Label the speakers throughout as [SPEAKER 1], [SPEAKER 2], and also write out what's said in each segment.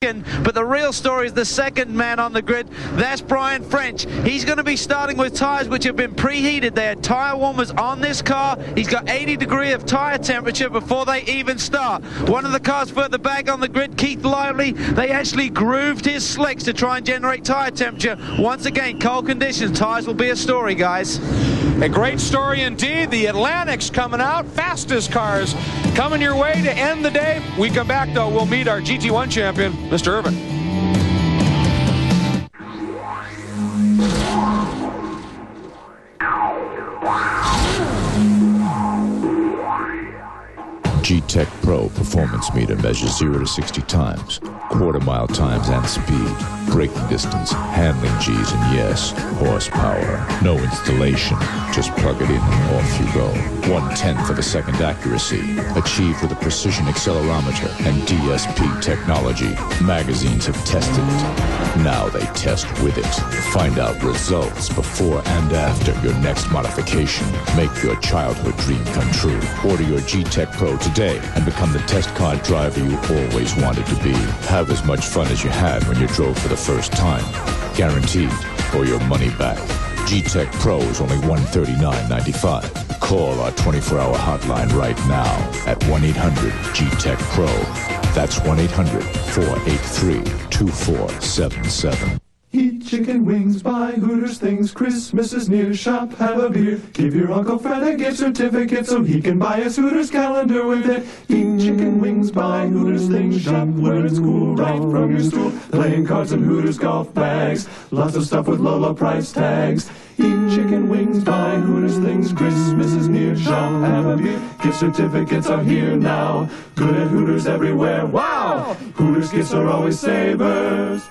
[SPEAKER 1] second, but the real story is the second man on the grid. That's Brian French. He's going to be starting with tires which have been preheated. They had tire warmers on this car. He's got 80 degrees of tire temperature before they even start. One of the cars further back on the grid, Keith Lively, they actually grooved his slicks to try and generate tire temperature. Once again, cold conditions, tires will be a story, guys.
[SPEAKER 2] A great story indeed. The Atlantic's coming out, fastest cars coming your way to end the day. We come back though, we'll meet our GT1 champion, Mr. Irvin.
[SPEAKER 3] G-Tech Pro performance meter measures 0 to 60 times, quarter-mile times and speed, braking distance, handling G's, and yes, horsepower. No installation, just plug it in and off you go. 1/10 of a second accuracy, achieved with a precision accelerometer and DSP technology. Magazines have tested it. Now they test with it. Find out results before and after your next modification. Make your childhood dream come true. Order your G-Tech Pro today and become the test car driver you always wanted to be. Have as much fun as you had when you drove for the first time. Guaranteed, or your money back. G-Tech Pro is only $139.95. Call our 24-hour hotline right now at 1-800-G-Tech-PRO. That's 1-800-483-2477.
[SPEAKER 4] Eat chicken wings, buy Hooters things, Christmas is near, shop, have a beer. Give your Uncle Fred a gift certificate so he can buy us Hooters calendar with it. Eat chicken wings, buy Hooters things, shop where it's cool, right from your stool. Playing cards and Hooters golf bags, lots of stuff with low, low price tags. Eat chicken wings, buy Hooters things, Christmas is near, shop, have a beer. Gift certificates are here now, good at Hooters everywhere, wow! Hooters gifts are always savers.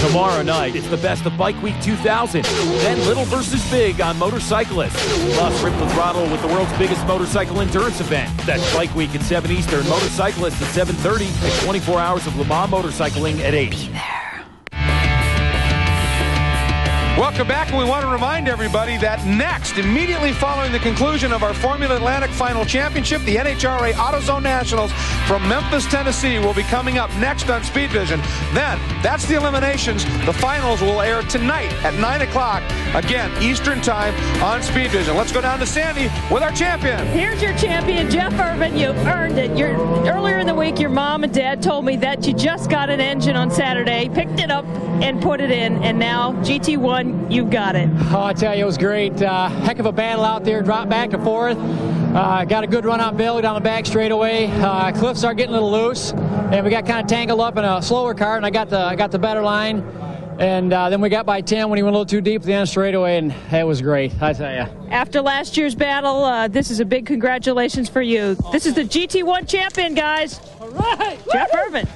[SPEAKER 5] Tomorrow night, it's the best of Bike Week 2000. Then Little versus Big on Motorcyclists. Plus, Rip the Throttle with the world's biggest motorcycle endurance event. That's Bike Week at 7 Eastern, Motorcyclists at 7:30, and 24 hours of Le Mans motorcycling at 8.
[SPEAKER 6] Be there.
[SPEAKER 2] Welcome back, and we want to remind everybody that next, immediately following the conclusion of our Formula Atlantic Final Championship, the NHRA AutoZone Nationals from Memphis, Tennessee will be coming up next on Speed Vision. Then, that's the eliminations. The finals will air tonight at 9 o'clock, again, Eastern Time on Speed Vision. Let's go down to Sandy with our champion.
[SPEAKER 7] Here's your champion, Jeff Irvin. You earned it. Earlier in the week, your mom and dad told me that you just got an engine on Saturday, picked it up and put it in, and now GT1, you've got it.
[SPEAKER 8] Oh, I tell you, it was great. Heck of a battle out there, drop back and forth. Got a good run on Bill down the back straightaway. Cliffs are getting a little loose, and we got kind of tangled up in a slower car, and I got the better line. And then we got by 10 when he went a little too deep at the end straightaway, and it was great, I tell you.
[SPEAKER 7] After last year's battle, this is a big congratulations for you. This is the GT1 champion, guys.
[SPEAKER 8] All right.
[SPEAKER 7] Jeff Irvin.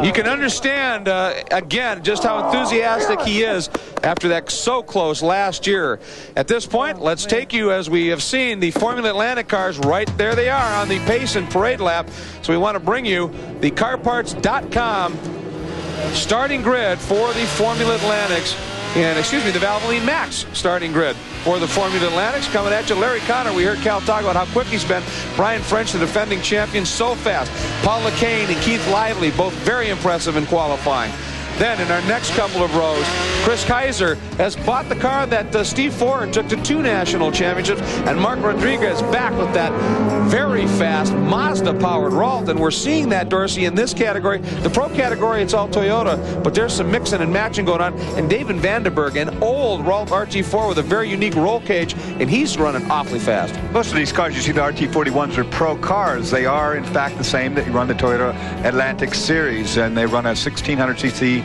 [SPEAKER 2] You can understand, again, just how enthusiastic he is after that so close last year. At this point, let's take you, as we have seen, the Formula Atlantic cars right there they are on the pace and parade lap. So we want to bring you the CarParts.com starting grid for the Formula Atlantics. And, the Valvoline Max starting grid for the Formula Atlantics. Coming at you, Larry Connor. We heard Cal talk about how quick he's been. Brian French, the defending champion, so fast. Paul LeCain and Keith Lively, both very impressive in qualifying. Then, in our next couple of rows, Chris Kaiser has bought the car that Steve Ford took to 2 national championships, and Mark Rodriguez back with that very fast Mazda-powered Ralt. And we're seeing that, Dorsey, in this category. The Pro category, it's all Toyota, but there's some mixing and matching going on. And David Vandenberg, an old Ralt RT4 with a very unique roll cage, and he's running awfully fast.
[SPEAKER 9] Most of these cars, you see the RT41s are Pro cars. They are, in fact, the same that you run the Toyota Atlantic Series, and they run a 1600cc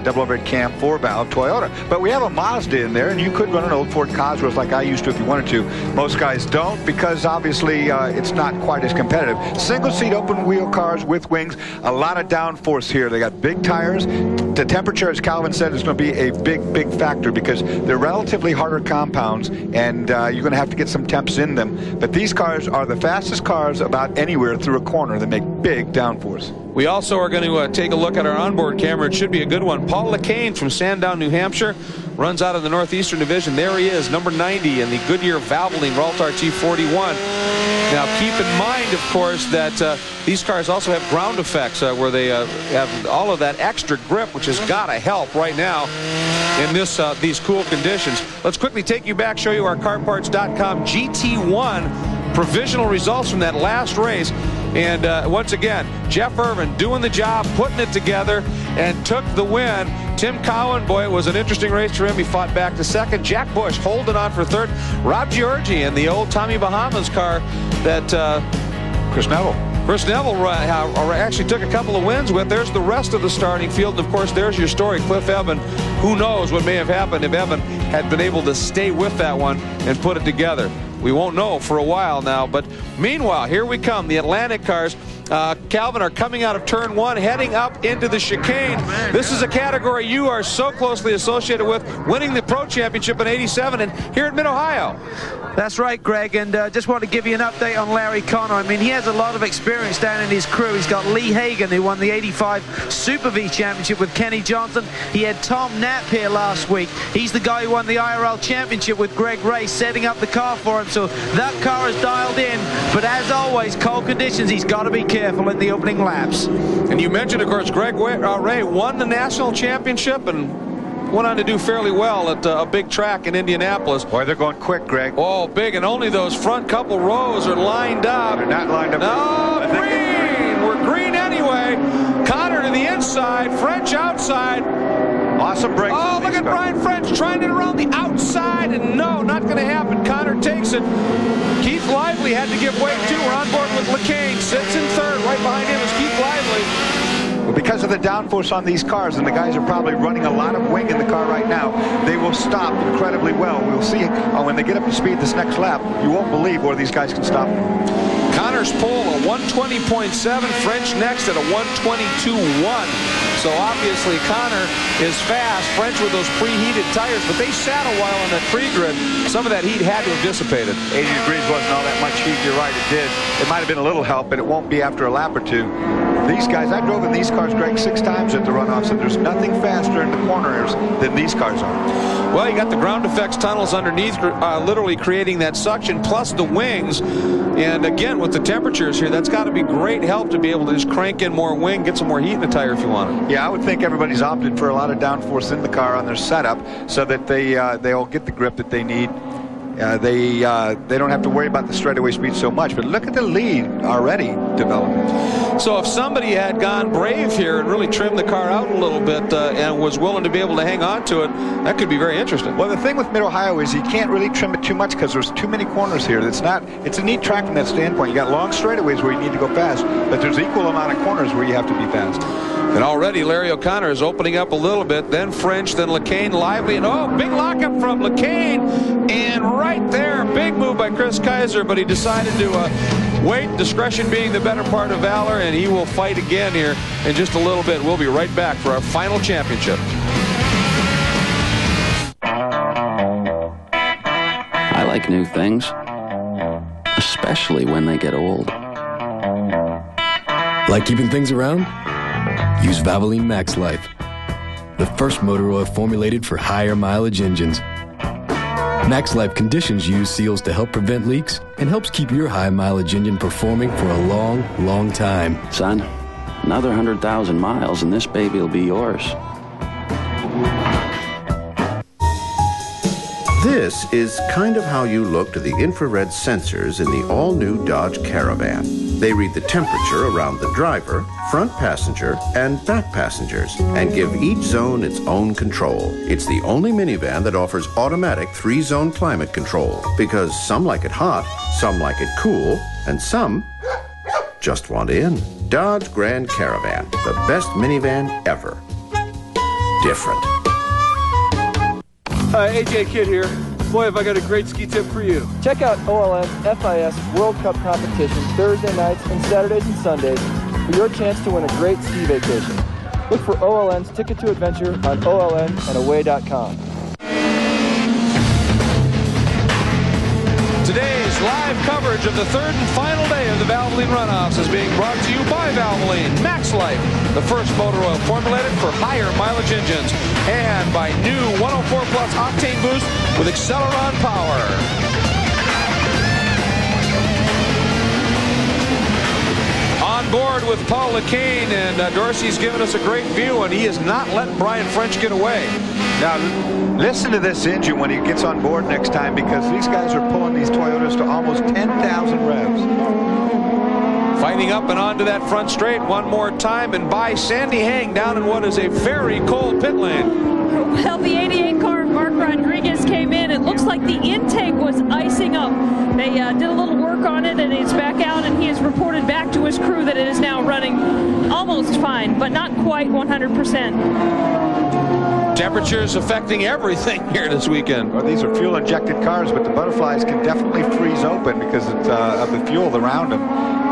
[SPEAKER 9] double overhead cam 4-valve Toyota. But we have a Mazda in there, and you could run an old Ford Cosworth like I used to if you wanted to. Most guys don't, because obviously it's not quite as competitive. Single-seat open-wheel cars with wings, a lot of downforce here. They got big tires. The temperature, as Calvin said, is going to be a big factor because they're relatively harder compounds, and you're going to have to get some temps in them. But these cars are the fastest cars about anywhere through a corner. They make big downforce.
[SPEAKER 2] We also are going to take a look at our onboard camera. It should be a good one. Paul LeCain from Sandown, New Hampshire, runs out of the Northeastern Division. There he is, number 90 in the Goodyear Valvoline Ralt RT41. Now, keep in mind, of course, that these cars also have ground effects where they have all of that extra grip, which has got to help right now in these cool conditions. Let's quickly take you back, show you our CarParts.com GT1 provisional results from that last race. And once again, Jeff Irvin doing the job, putting it together, and took the win. Tim Cowan, boy, it was an interesting race for him. He fought back to second. Jack Bush holding on for third. Rob Giorgi in the old Tommy Bahamas car that
[SPEAKER 9] Chris Neville
[SPEAKER 2] actually took a couple of wins with. There's the rest of the starting field. And of course, there's your story, Cliff Evan. Who knows what may have happened if Evan had been able to stay with that one and put it together. We won't know for a while now. But meanwhile, here we come. The Atlantic cars, Calvin, are coming out of turn one, heading up into the chicane. This is a category you are so closely associated with, winning the Pro Championship in '87 and here at Mid-Ohio.
[SPEAKER 1] That's right, Greg, and just want to give you an update on Larry Connor. I mean, he has a lot of experience down in his crew. He's got Lee Hagan, who won the '85 Super V Championship with Kenny Johnson. He had Tom Knapp here last week. He's the guy who won the IRL Championship with Greg Ray, setting up the car for him. So that car is dialed in, but as always, cold conditions, he's got to be careful in the opening laps.
[SPEAKER 2] And you mentioned, of course, Greg Ray won the national championship and went on to do fairly well at a big track in Indianapolis.
[SPEAKER 9] Boy, they're going quick, Greg.
[SPEAKER 2] Oh, big, and only those front couple rows are lined up.
[SPEAKER 9] They're not lined up.
[SPEAKER 2] No, green! We're green anyway. Connor to the inside, French outside.
[SPEAKER 9] Awesome break.
[SPEAKER 2] Oh, look at Brian French trying it around the outside, and no, not going to happen. Connor takes it. Keith Lively had to give way too. We're on board with LeCain. Sits in third. Right behind him is Keith Lively.
[SPEAKER 9] Well, because of the downforce on these cars, and the guys are probably running a lot of wing in the car right now, they will stop incredibly well. We'll see when they get up to speed this next lap, you won't believe where these guys can stop.
[SPEAKER 2] Connor's pole a 120.7, French next at a 122.1. So obviously Connor is fast. French with those preheated tires, but they sat a while on that pre-grid. Some of that heat had to have dissipated.
[SPEAKER 9] 80 degrees wasn't all that much heat. You're right, it did. It might have been a little help, but it won't be after a lap or two. These guys, I drove in these cars, Greg, 6 times at the runoffs, and there's nothing faster in the corners than these cars are.
[SPEAKER 2] Well, you got the ground effects tunnels underneath, literally creating that suction, plus the wings. And again, with the temperatures here, that's got to be great help to be able to just crank in more wing, get some more heat in the tire if you want it.
[SPEAKER 9] Yeah, I would think everybody's opted for a lot of downforce in the car on their setup so that they all get the grip that they need. They don't have to worry about the straightaway speed so much. But look at the lead already developing.
[SPEAKER 2] So if somebody had gone brave here and really trimmed the car out a little bit and was willing to be able to hang on to it, that could be very interesting.
[SPEAKER 9] Well, the thing with Mid-Ohio is you can't really trim it too much because there's too many corners here. It's a neat track from that standpoint. You got long straightaways where you need to go fast, but there's equal amount of corners where you have to be fast.
[SPEAKER 2] And already Larry O'Connor is opening up a little bit, then French, then LeCain, Lively, and oh, big lockup from LeCain, and right there, big move by Chris Kaiser, but he decided to wait, discretion being the better part of valor, and he will fight again here in just a little bit. We'll be right back for our final championship.
[SPEAKER 6] I like new things, especially when they get old.
[SPEAKER 10] Like keeping things around? Use Valvoline Max Life, the first motor oil formulated for higher mileage engines. Max Life conditions use seals to help prevent leaks and helps keep your high mileage engine performing for a long, long time.
[SPEAKER 6] Son, another 100,000 miles and this baby will be yours.
[SPEAKER 11] This is kind of how you look to the infrared sensors in the all-new Dodge Caravan. They read the temperature around the driver, front passenger, and back passengers, and give each zone its own control. It's the only minivan that offers automatic 3-zone climate control, because some like it hot, some like it cool, and some just want in. Dodge Grand Caravan, the best minivan ever. Different.
[SPEAKER 12] Hi, AJ Kidd here. Boy, have I got a great ski tip for you. Check out OLN's FIS World Cup competition Thursday nights and Saturdays and Sundays for your chance to win a great ski vacation. Look for OLN's Ticket to Adventure on OLNandaway.com.
[SPEAKER 2] Today's live coverage of the third and final day of the Valvoline Runoffs is being brought to you by Valvoline Max Life, the first motor oil formulated for higher mileage engines, and by new 104 Plus Octane Boost with Acceleron Power. board with Paul LeCain, and Dorsey's given us a great view, and he is not letting Brian French get away.
[SPEAKER 9] Now, listen to this engine when he gets on board next time, because these guys are pulling these Toyotas to almost 10,000 revs.
[SPEAKER 2] Fighting up and onto that front straight one more time, and by Sandy Hang down in what is a very cold pit lane.
[SPEAKER 7] Well, the 88 car, Mark Rodriguez, came in. It looks like the intake was icing up. They did a little work on it, and it's back out, and he has reported back to his crew that it is now running almost fine, but not quite 100%.
[SPEAKER 2] Temperatures affecting everything here this weekend.
[SPEAKER 9] Well, these are fuel-injected cars, but the butterflies can definitely freeze open because of the fuel around them.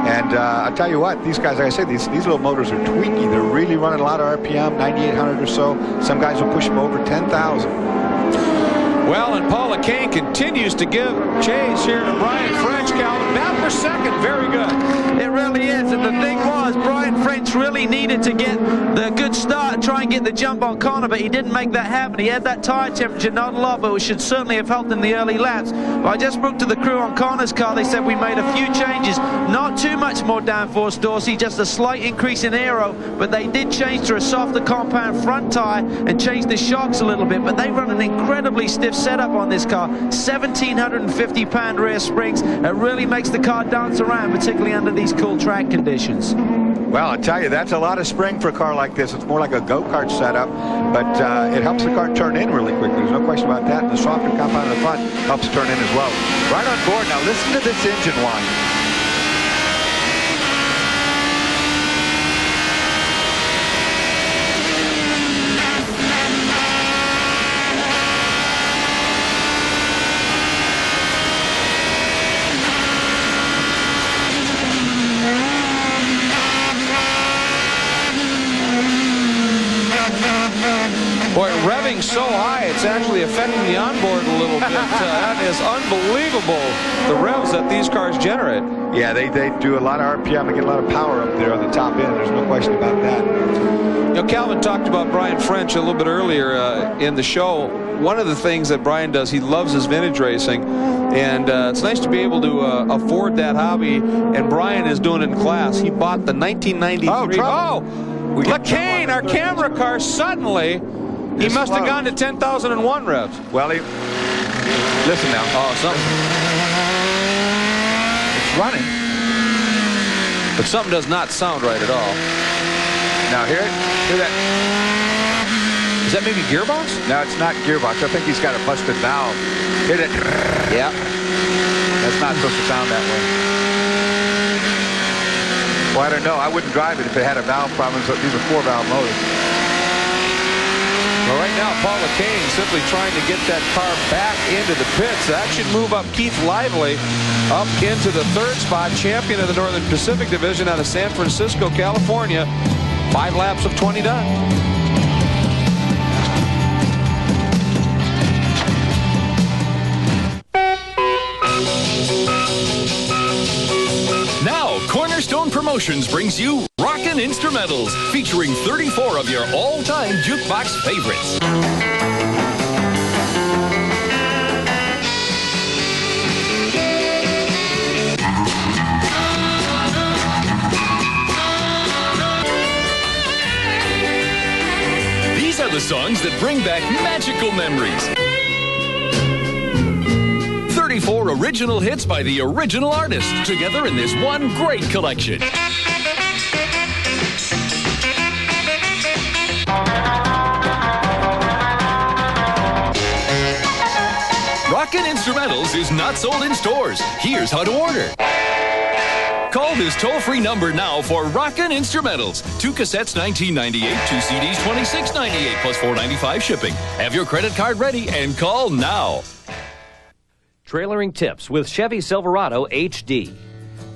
[SPEAKER 9] And I'll tell you what, these guys, like I said, these little motors are tweaky. They're really running a lot of RPM, 9,800 or so. Some guys will push them over 10,000.
[SPEAKER 2] Well, and Paul LeCain continues to give chase here to Brian French, Calvin. That per second, very good.
[SPEAKER 1] It really is, and the thing was, Brian French really needed to get the good start, try and get the jump on Connor, but he didn't make that happen. He had that tire temperature, not a lot, but it should certainly have helped in the early laps. But I just spoke to the crew on Connor's car. They said we made a few changes, not too much more downforce, Dorsey, just a slight increase in aero, but they did change to a softer compound front tire and change the shocks a little bit, but they run an incredibly stiff setup on this car. 1,750-pound rear springs. It really makes the car dance around, particularly under these cool track conditions.
[SPEAKER 9] Well, I tell you, that's a lot of spring for a car like this. It's more like a go-kart setup, but it helps the car turn in really quickly. There's no question about that. And the softer compound in the front helps turn in as well. Right on board. Now listen to this engine whine.
[SPEAKER 2] Boy, revving so high, it's actually affecting the onboard a little bit. That is unbelievable, the revs that these cars generate.
[SPEAKER 9] Yeah, they do a lot of RPM. They get a lot of power up there on the top end. There's no question about that.
[SPEAKER 2] You know, Calvin talked about Brian French a little bit earlier in the show. One of the things that Brian does, he loves his vintage racing, and it's nice to be able to afford that hobby, and Brian is doing it in class. He bought the 1993. LeCain, our camera car, suddenly, he must have gone to 10,001 revs.
[SPEAKER 9] Well, listen now.
[SPEAKER 2] Oh, something.
[SPEAKER 9] It's running.
[SPEAKER 2] But something does not sound right at all.
[SPEAKER 9] Now, hear it? Hear that?
[SPEAKER 2] Is that maybe gearbox?
[SPEAKER 9] No, it's not gearbox. I think he's got a busted valve. Hear that?
[SPEAKER 2] Yeah.
[SPEAKER 9] That's not supposed to sound that way. Well, I don't know. I wouldn't drive it if it had a valve problem. So these are 4-valve motors.
[SPEAKER 2] Well, right now, Paul LeCain simply trying to get that car back into the pits. That should move up Keith Lively up into the 3rd spot, champion of the Northern Pacific Division out of San Francisco, California. 5 laps of 20 done.
[SPEAKER 13] Cornerstone Promotions brings you Rockin' Instrumentals, featuring 34 of your all-time jukebox favorites. These are the songs that bring back magical memories. 34 original hits by the original artist, together in this one great collection. Rockin' Instrumentals is not sold in stores. Here's how to order. Call this toll-free number now for Rockin' Instrumentals. 2 cassettes, $19.98. 2 CDs, $26.98 plus $4.95 shipping. Have your credit card ready and call now.
[SPEAKER 14] Trailering tips with Chevy Silverado HD.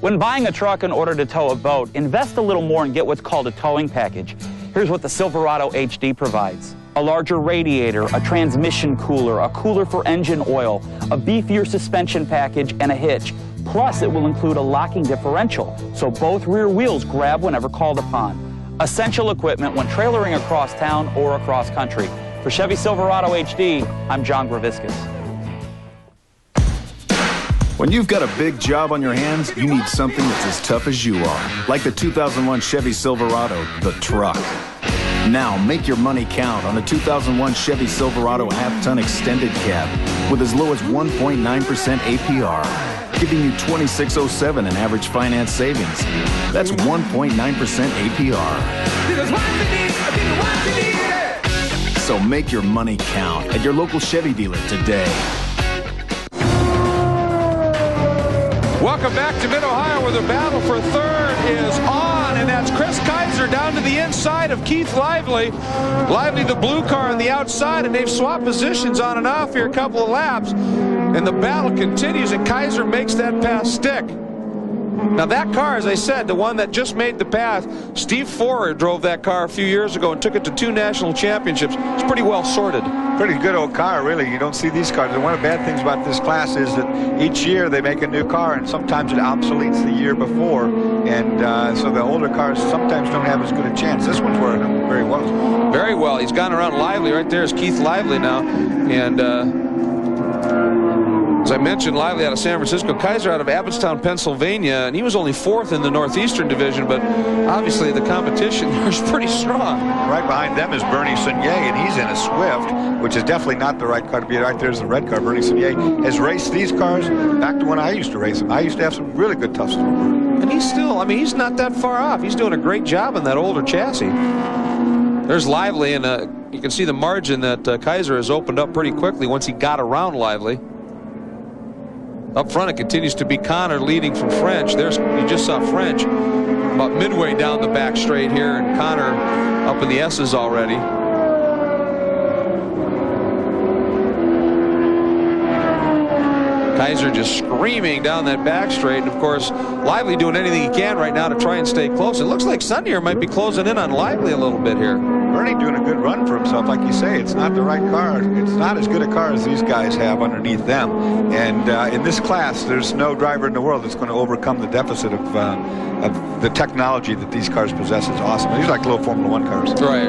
[SPEAKER 15] When buying a truck in order to tow a boat, invest a little more and get what's called a towing package. Here's what the Silverado HD provides: a larger radiator, a transmission cooler, a cooler for engine oil, a beefier suspension package, and a hitch. Plus, it will include a locking differential, so both rear wheels grab whenever called upon. Essential equipment when trailering across town or across country. For Chevy Silverado HD, I'm John Graviscus.
[SPEAKER 16] When you've got a big job on your hands, you need something that's as tough as you are. Like the 2001 Chevy Silverado, the truck. Now, make your money count on a 2001 Chevy Silverado half-ton extended cab with as low as 1.9% APR, giving you $26.07 in average finance savings. That's 1.9% APR. So make your money count at your local Chevy dealer today.
[SPEAKER 2] Welcome back to Mid-Ohio, where the battle for third is on, and that's Chris Kaiser down to the inside of Keith Lively. Lively, the blue car on the outside, and they've swapped positions on and off here a couple of laps. And the battle continues, and Kaiser makes that pass stick. Now that car, as I said, the one that just made the path, Steve Forer drove that car a few years ago and took it to 2 national championships. It's pretty well sorted.
[SPEAKER 9] Pretty good old car, really. You don't see these cars. And one of the bad things about this class is that each year they make a new car, and sometimes it obsoletes the year before. And so the older cars sometimes don't have as good a chance. This one's working very well.
[SPEAKER 2] Very well. He's gone around Lively. Right there is Keith Lively now. And as I mentioned, Lively out of San Francisco, Kaiser out of Abbottstown, Pennsylvania, and he was only 4th in the Northeastern Division, but obviously the competition there is pretty strong.
[SPEAKER 9] Right behind them is Bernie Sunier, and he's in a Swift, which is definitely not the right car to be. Right there's the red car. Bernie Sunier has raced these cars back to when I used to race them. I used to have some really good tough stuff.
[SPEAKER 2] And he's still, I mean, he's not that far off. He's doing a great job in that older chassis. There's Lively, and you can see the margin that Kaiser has opened up pretty quickly once he got around Lively. Up front, it continues to be Connor leading from French. You just saw French about midway down the back straight here, and Connor up in the S's already. Kaiser just screaming down that back straight, and of course Lively doing anything he can right now to try and stay close. It looks like Sunier might be closing in on Lively a little bit here.
[SPEAKER 9] Bernie doing a good run for himself, like you say. It's not the right car. It's not as good a car as these guys have underneath them. And in this class, there's no driver in the world that's going to overcome the deficit of the technology that these cars possess. It's awesome. These are like little Formula 1 cars.
[SPEAKER 2] Right.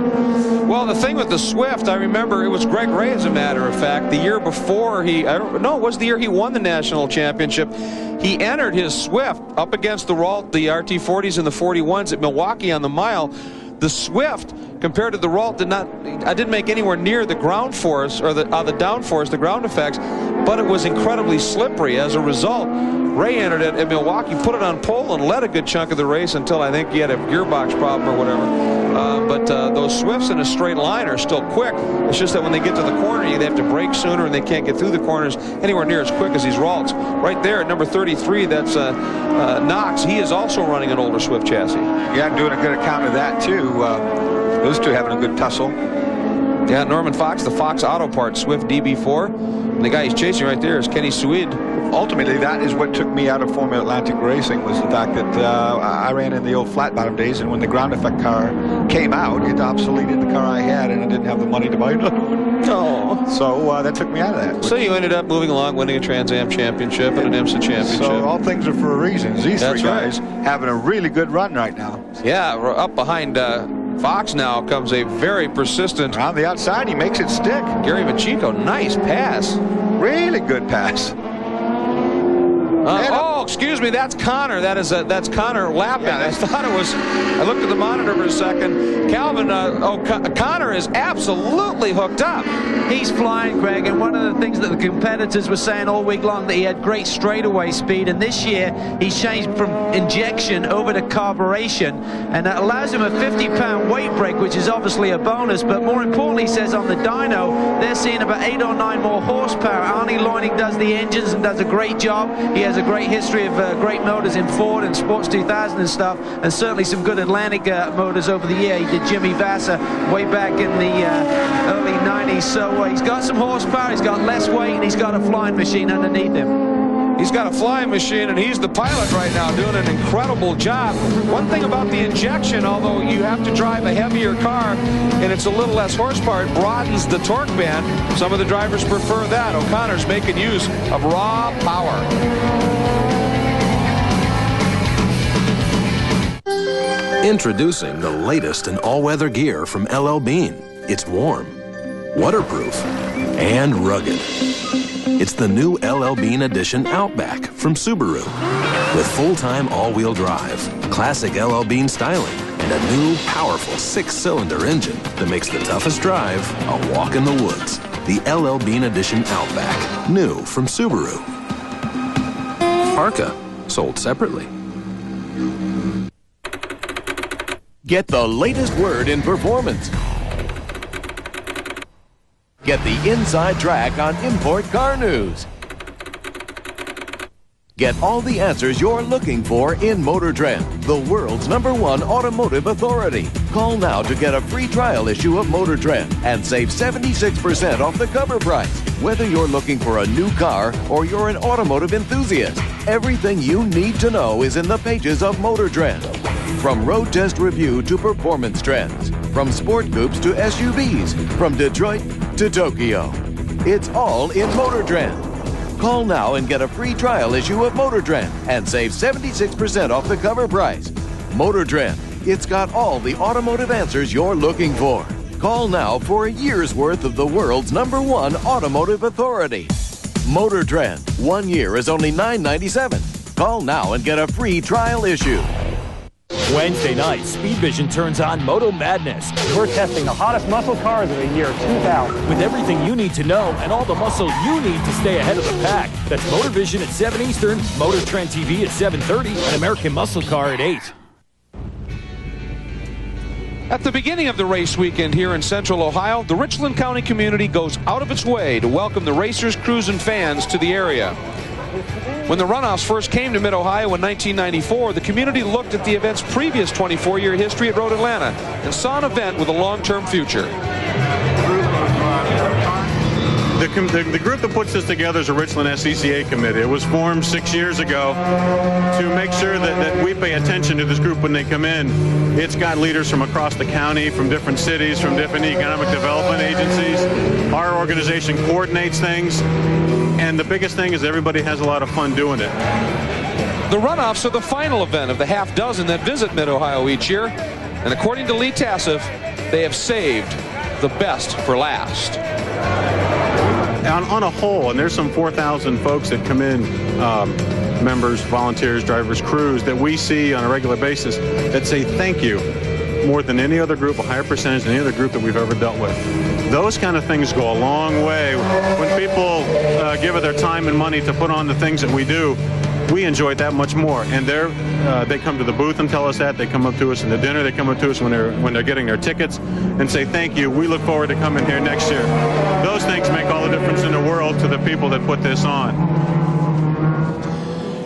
[SPEAKER 2] Well, the thing with the Swift, I remember it was Greg Ray, as a matter of fact, the year before it was the year he won the national championship. He entered his Swift up against the RT40s and the 41s at Milwaukee on the mile. The Swift, compared to the Ralt, didn't make anywhere near the ground force or the downforce, the ground effects, but it was incredibly slippery. As a result, Ray entered it at Milwaukee, put it on pole, and led a good chunk of the race until I think he had a gearbox problem or whatever. But those Swifts in a straight line are still quick. It's just that when they get to the corner, they have to brake sooner, and they can't get through the corners anywhere near as quick as these Ralts. Right there at number 33, that's Knox. He is also running an older Swift chassis.
[SPEAKER 9] Yeah, I'm doing a good account of that, too. Those two having a good tussle.
[SPEAKER 2] Yeah, Norman Fox, the Fox Auto Parts Swift DB4. And the guy he's chasing right there is Kenny Suede.
[SPEAKER 9] Ultimately, that is what took me out of Formula Atlantic racing, was the fact that I ran in the old flat bottom days, and when the ground effect car came out, it obsoleted the car I had, and I didn't have the money to buy another one.
[SPEAKER 2] No.
[SPEAKER 9] So that took me out of that.
[SPEAKER 2] So you ended up moving along, winning a Trans Am championship and an IMSA championship.
[SPEAKER 9] So all things are for a reason. These three guys having a really good run right now.
[SPEAKER 2] Yeah, up behind Fox now comes a very persistent.
[SPEAKER 9] On the outside, he makes it stick.
[SPEAKER 2] Gary Machico, nice pass.
[SPEAKER 9] Really good pass.
[SPEAKER 2] Excuse me, that's Connor. That's Connor lapping. Yeah, I thought it was. I looked at the monitor for a second. Calvin, Connor is absolutely hooked up.
[SPEAKER 1] He's flying, Greg, and one of the things that the competitors were saying all week long, that he had great straightaway speed, and this year he's changed from injection over to carburation, and that allows him a 50-pound weight break, which is obviously a bonus, but more importantly, he says on the dyno, they're seeing about 8 or 9 more horsepower. Arnie Loining does the engines and does a great job. He has a great history of great motors in Ford and Sports 2000 and stuff, and certainly some good Atlantic motors over the year. He did Jimmy Vassar way back in the early 90s, so he's got some horsepower, he's got less weight, and he's got a flying machine underneath him.
[SPEAKER 2] He's got a flying machine, and he's the pilot right now, doing an incredible job. One thing about the injection, although you have to drive a heavier car and it's a little less horsepower, it broadens the torque band. Some of the drivers prefer that. O'Connor's making use of raw power.
[SPEAKER 17] Introducing the latest in all-weather gear from LL Bean. It's warm, waterproof, and rugged. It's the new LL Bean Edition Outback from Subaru. With full-time all-wheel drive, classic LL Bean styling, and a new, powerful 6-cylinder engine that makes the toughest drive a walk in the woods. The LL Bean Edition Outback, new from Subaru. Arca, sold separately.
[SPEAKER 18] Get the latest word in performance. Get the inside track on import car news. Get all the answers you're looking for in Motor Trend, the world's #1 automotive authority. Call now to get a free trial issue of Motor Trend and save 76% off the cover price. Whether you're looking for a new car or you're an automotive enthusiast, everything you need to know is in the pages of Motor Trend. From road test review to performance trends, from sport coupes to SUVs, from Detroit to Tokyo. It's all in Motor Trend. Call now and get a free trial issue of Motor Trend and save 76% off the cover price. Motor Trend, it's got all the automotive answers you're looking for. Call now for a year's worth of the world's #1 automotive authority. Motor Trend, 1 year is only $9.97. Call now and get a free trial issue.
[SPEAKER 5] Wednesday night, Speed Vision turns on Moto Madness.
[SPEAKER 19] We're testing the hottest muscle cars of the year 2000.
[SPEAKER 5] With everything you need to know and all the muscle you need to stay ahead of the pack. That's Motor Vision at 7 Eastern, Motor Trend TV at 7:30, and American Muscle Car at 8.
[SPEAKER 2] At the beginning of the race weekend here in Central Ohio, the Richland County community goes out of its way to welcome the racers, crews, and fans to the area. When the Runoffs first came to Mid-Ohio in 1994, the community looked at the event's previous 24-year history at Road Atlanta and saw an event with a long-term future.
[SPEAKER 20] The group that puts this together is a Richland SCCA committee. It was formed 6 years ago to make sure that we pay attention to this group when they come in. It's got leaders from across the county, from different cities, from different economic development agencies. Our organization coordinates things, and the biggest thing is everybody has a lot of fun doing it.
[SPEAKER 2] The Runoffs are the final event of the half dozen that visit Mid-Ohio each year, and according to Lee Tassif, they have saved the best for last.
[SPEAKER 20] On a whole, and there's some 4,000 folks that come in, members, volunteers, drivers, crews, that we see on a regular basis that say thank you more than any other group, a higher percentage than any other group that we've ever dealt with. Those kind of things go a long way. When people give of their time and money to put on the things that we do, we enjoy it that much more. And they come to the booth and tell us that. They come up to us in the dinner. They come up to us when they're getting their tickets and say thank you. We look forward to coming here next year. Those things make all the difference in the world to the people that put this on.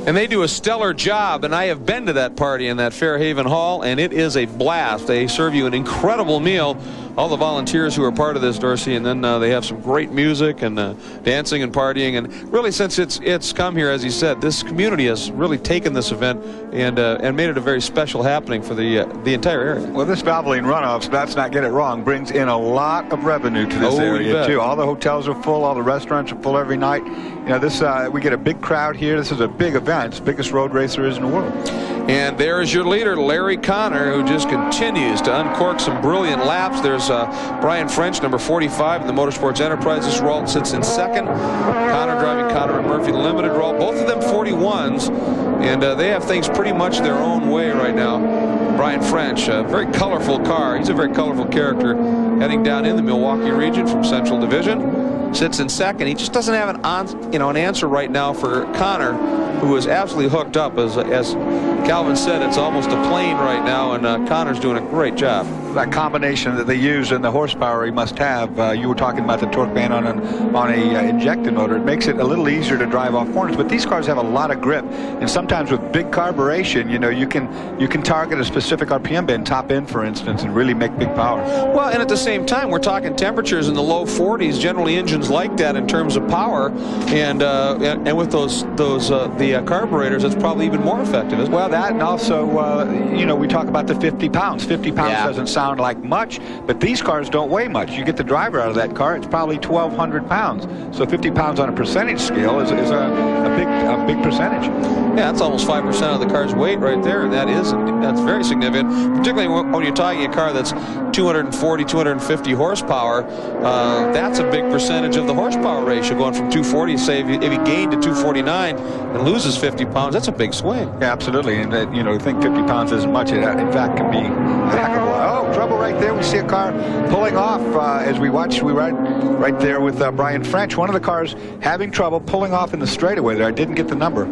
[SPEAKER 2] And they do a stellar job, and I have been to that party in that Fairhaven Hall, and it is a blast. They serve you an incredible meal, all the volunteers who are part of this, Dorsey, and then they have some great music and dancing and partying. And really, since it's come here, as he said, this community has really taken this event and made it a very special happening for the entire area.
[SPEAKER 9] Well, this Valvoline Runoffs, let's not get it wrong, brings in a lot of revenue to this area too. All the hotels are full, all the restaurants are full every night. You know, this we get a big crowd here. This is a big event. It's the biggest road race there is in the world.
[SPEAKER 2] And there is your leader, Larry Connor, who just continues to uncork some brilliant laps. There's Brian French, number 45 in the Motorsports Enterprises. Ralt sits in second. Connor driving Connor and Murphy Limited. Ralt, both of them 41s, and they have things pretty much their own way right now. Brian French, a very colorful car. He's a very colorful character heading down in the Milwaukee region from Central Division. Sits in second. He just doesn't have an answer right now for Connor, who is absolutely hooked up. As Calvin said, it's almost a plane right now, and Connor's doing a great job.
[SPEAKER 9] That combination that they use and the horsepower he must have. You were talking about the torque band on a injected motor. It makes it a little easier to drive off corners, but these cars have a lot of grip, and sometimes with big carburation, you know, you can target a specific RPM band, top end for instance, and really make big power.
[SPEAKER 2] Well, and at the same time, we're talking temperatures in the low 40s. Generally, engines like that in terms of power, and with the carburetors, it's probably even more effective. Isn't it?
[SPEAKER 9] Well, that, and also you know, we talk about the 50 pounds. 50 pounds doesn't sound like much, but these cars don't weigh much. You get the driver out of that car, it's probably 1,200 pounds. So 50 pounds on a percentage scale is a a big percentage.
[SPEAKER 2] Yeah, that's almost 5% of the car's weight right there, and that's very significant, particularly when you're talking a car that's 240, 250 horsepower. That's a big percentage of the horsepower ratio, going from 240, say, if he gained to 249 and loses 50 pounds, that's a big swing.
[SPEAKER 9] Yeah, absolutely. And you know, I think 50 pounds isn't much. It, in fact, can be a heck of a lot. Oh, trouble right there. We see a car pulling off as we watch. We ride right there with Brian French. One of the cars having trouble pulling off in the straightaway there. I didn't get the number.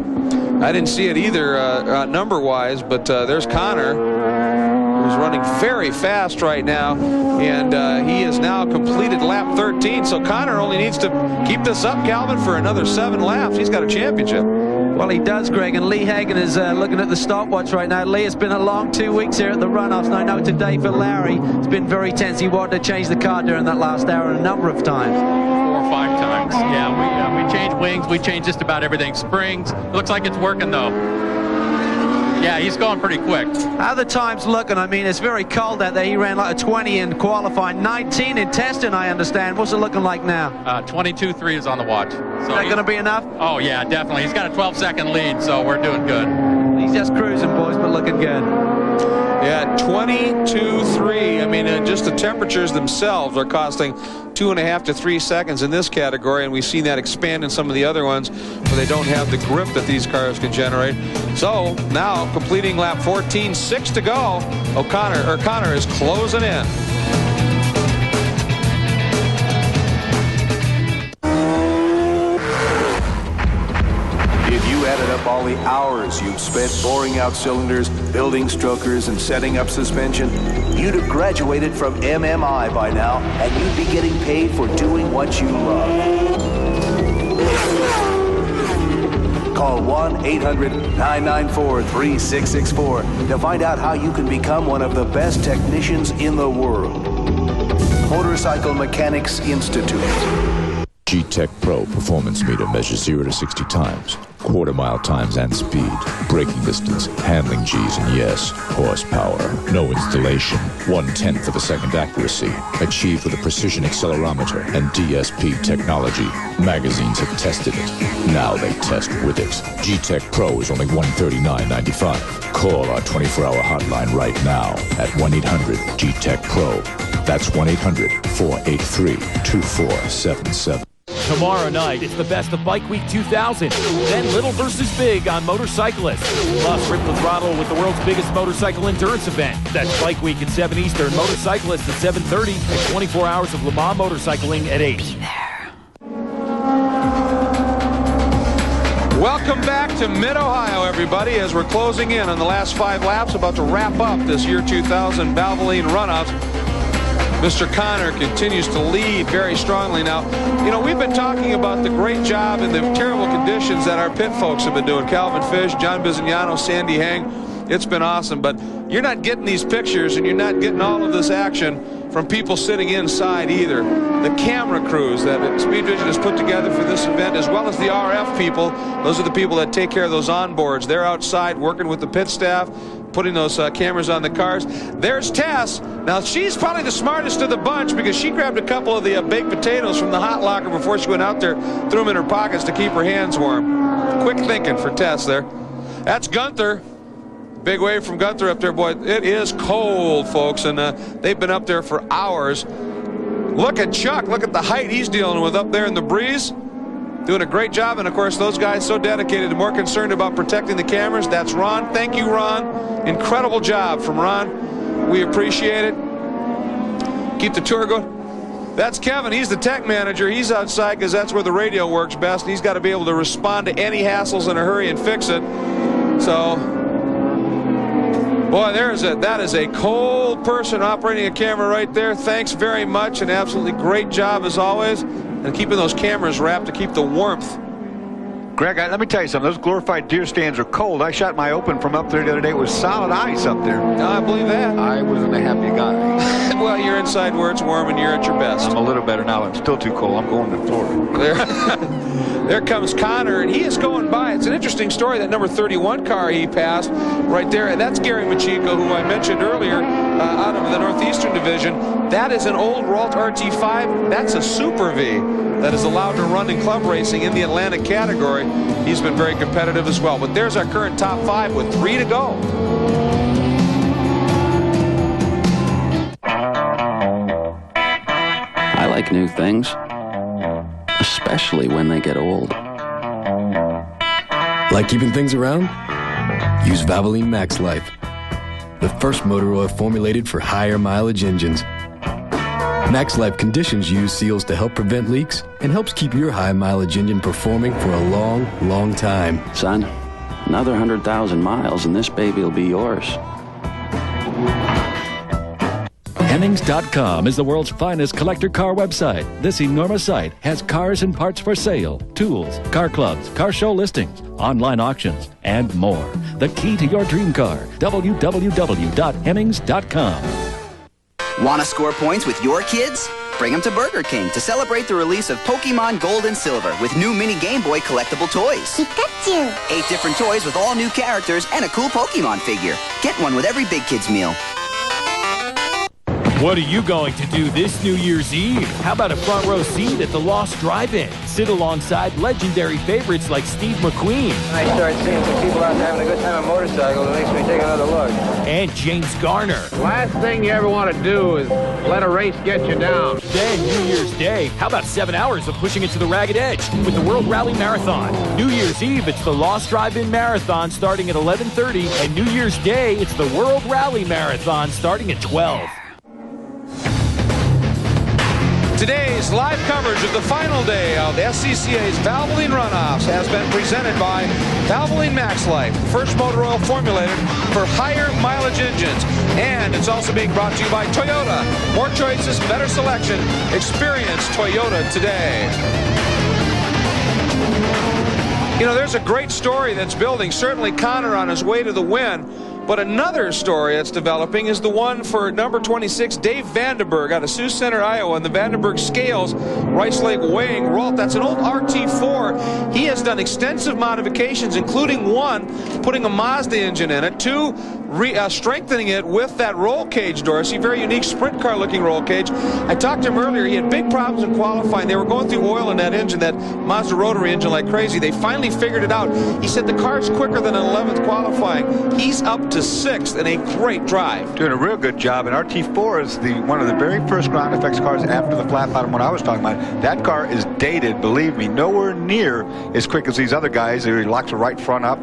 [SPEAKER 2] I didn't see it either number-wise, but there's Connor, who's running very fast right now, and he has now completed lap 13. So Connor only needs to keep this up, Calvin, for another 7 laps. He's got a championship.
[SPEAKER 1] Well, he does, Greg, and Lee Hagen is looking at the stopwatch right now. Lee, it's been a long 2 weeks here at the runoffs, and I know today for Larry, it's been very tense. He wanted to change the car during that last hour a number of times.
[SPEAKER 21] 4 or 5 times. Yeah, we changed wings, we changed just about everything. Springs, it looks like it's working though. Yeah, he's going pretty quick.
[SPEAKER 1] How the time's looking? I mean, it's very cold out there. He ran like a 20 in qualifying, 19 in testing, I understand. What's it looking like now?
[SPEAKER 21] 22.3 is on the watch. So
[SPEAKER 1] is that going to be enough?
[SPEAKER 21] Oh, yeah, definitely. He's got a 12-second lead, so we're doing good.
[SPEAKER 1] He's just cruising, boys, but looking good.
[SPEAKER 2] Yeah, 22.3. I mean, just the temperatures themselves are costing 2.5 to 3 seconds in this category, and we've seen that expand in some of the other ones where they don't have the grip that these cars can generate. So now completing lap 14, 6 to go. Connor is closing in.
[SPEAKER 22] If you added up all the hours you've spent boring out cylinders, building strokers, and setting up suspension, you'd have graduated from MMI by now, and you'd be getting paid for doing what you love. Call 1-800-994-3664 to find out how you can become one of the best technicians in the world. Motorcycle Mechanics Institute.
[SPEAKER 3] G-Tech Pro performance meter measures 0 to 60 times, quarter-mile times and speed, braking distance, handling G's, and yes, horsepower. No installation, 1/10 of a second accuracy, achieved with a precision accelerometer and DSP technology. Magazines have tested it. Now they test with it. G-Tech Pro is only $139.95. Call our 24-hour hotline right now at 1-800-G-Tech-PRO. That's 1-800-483-2477.
[SPEAKER 5] Tomorrow night, it's the best of Bike Week 2000. Then Little versus Big on Motorcyclist. Plus, Rip the Throttle with the world's biggest motorcycle endurance event. That's Bike Week at 7 Eastern, Motorcyclist at 7:30, and 24 hours of Le Mans motorcycling at 8. Be there.
[SPEAKER 2] Welcome back to Mid-Ohio, everybody, as we're closing in on the last 5 laps, about to wrap up this year 2000 Valvoline Runoffs. Mr. Connor continues to lead very strongly. Now, you know, we've been talking about the great job and the terrible conditions that our pit folks have been doing. Calvin Fish, John Bizignano, Sandy Hang. It's been awesome, but you're not getting these pictures and you're not getting all of this action from people sitting inside either. The camera crews that Speed Vision has put together for this event, as well as the RF people, those are the people that take care of those onboards. They're outside working with the pit staff, putting those cameras on the cars. There's Tess. Now, she's probably the smartest of the bunch because she grabbed a couple of the baked potatoes from the hot locker before she went out there, threw them in her pockets to keep her hands warm. Quick thinking for Tess there. That's Gunther. Big wave from Gunther up there, boy. It is cold, folks, and they've been up there for hours. Look at Chuck. Look at the height he's dealing with up there in the breeze. Doing a great job, and of course those guys so dedicated and more concerned about protecting the cameras. That's Ron. Thank you, Ron. Incredible job from Ron. We appreciate it. Keep the tour going. That's Kevin. He's the tech manager. He's outside because that's where the radio works best, and he's got to be able to respond to any hassles in a hurry and fix it. So, boy, that is a cold person operating a camera right there. Thanks very much. An absolutely great job as always. And keeping those cameras wrapped to keep the warmth.
[SPEAKER 9] Greg, let me tell you something. Those glorified deer stands are cold. I shot my open from up there the other day. It was solid ice up there.
[SPEAKER 2] I believe that.
[SPEAKER 9] I wasn't a happy guy.
[SPEAKER 2] Well, you're inside where it's warm and you're at your best.
[SPEAKER 9] I'm a little better now. I'm still too cold. I'm going to Florida.
[SPEAKER 2] There comes Connor, and he is going by. It's an interesting story, that number 31 car he passed right there, and that's Gary Machiko, who I mentioned earlier, out of of the Northeastern Division. That is an old Ralt RT5. That's a Super V that is allowed to run in club racing in the Atlantic category. He's been very competitive as well. But there's our current top 5 with 3 to go.
[SPEAKER 6] I like new things, especially when they get old.
[SPEAKER 10] Like keeping things around? Use Valvoline Max Life, the first motor oil formulated for higher mileage engines. Max Life conditions use seals to help prevent leaks and helps keep your high mileage engine performing for a long, long time.
[SPEAKER 6] Son, another 100,000 miles and this baby will be yours.
[SPEAKER 4] Hemmings.com is the world's finest collector car website. This enormous site has cars and parts for sale, tools, car clubs, car show listings, online auctions, and more. The key to your dream car, www.hemmings.com.
[SPEAKER 8] Want to score points with your kids? Bring them to Burger King to celebrate the release of Pokemon Gold and Silver with new mini Game Boy collectible toys. Pikachu! 8 different toys with all new characters and a cool Pokemon figure. Get one with every Big Kids meal.
[SPEAKER 5] What are you going to do this New Year's Eve? How about a front row seat at the Lost Drive-In? Sit alongside legendary favorites like Steve McQueen.
[SPEAKER 12] I start seeing some people out there having a good time on motorcycles. It makes me take another look.
[SPEAKER 5] And James Garner.
[SPEAKER 23] Last thing you ever want to do is let a race get you down.
[SPEAKER 5] Then New Year's Day. How about 7 hours of pushing it to the ragged edge with the World Rally Marathon? New Year's Eve, it's the Lost Drive-In Marathon starting at 11:30. And New Year's Day, it's the World Rally Marathon starting at 12.
[SPEAKER 2] Today's live coverage of the final day of the SCCA's Valvoline Runoffs has been presented by Valvoline Max Life, first motor oil formulated for higher mileage engines. And it's also being brought to you by Toyota. More choices, better selection. Experience Toyota today. You know, there's a great story that's building. Certainly Connor on his way to the win. But another story that's developing is the one for number 26, Dave Vandenberg out of Sioux Center, Iowa, and the Vandenberg Scales, Rice Lake Weighing Ralt. That's an old RT4. He has done extensive modifications, including one, putting a Mazda engine in it, 2, strengthening it with that roll cage, Dorsey, very unique sprint car looking roll cage. I talked to him earlier. He had big problems in qualifying. They were going through oil in that engine, that Mazda rotary engine, like crazy. They finally figured it out. He said the car's quicker than an 11th qualifying. He's up to 6th in a great drive.
[SPEAKER 9] Doing a real good job. And RT4 is one of the very first ground effects cars after the flat bottom one I was talking about. That car is dated, believe me, nowhere near as quick as these other guys. He locks the right front up,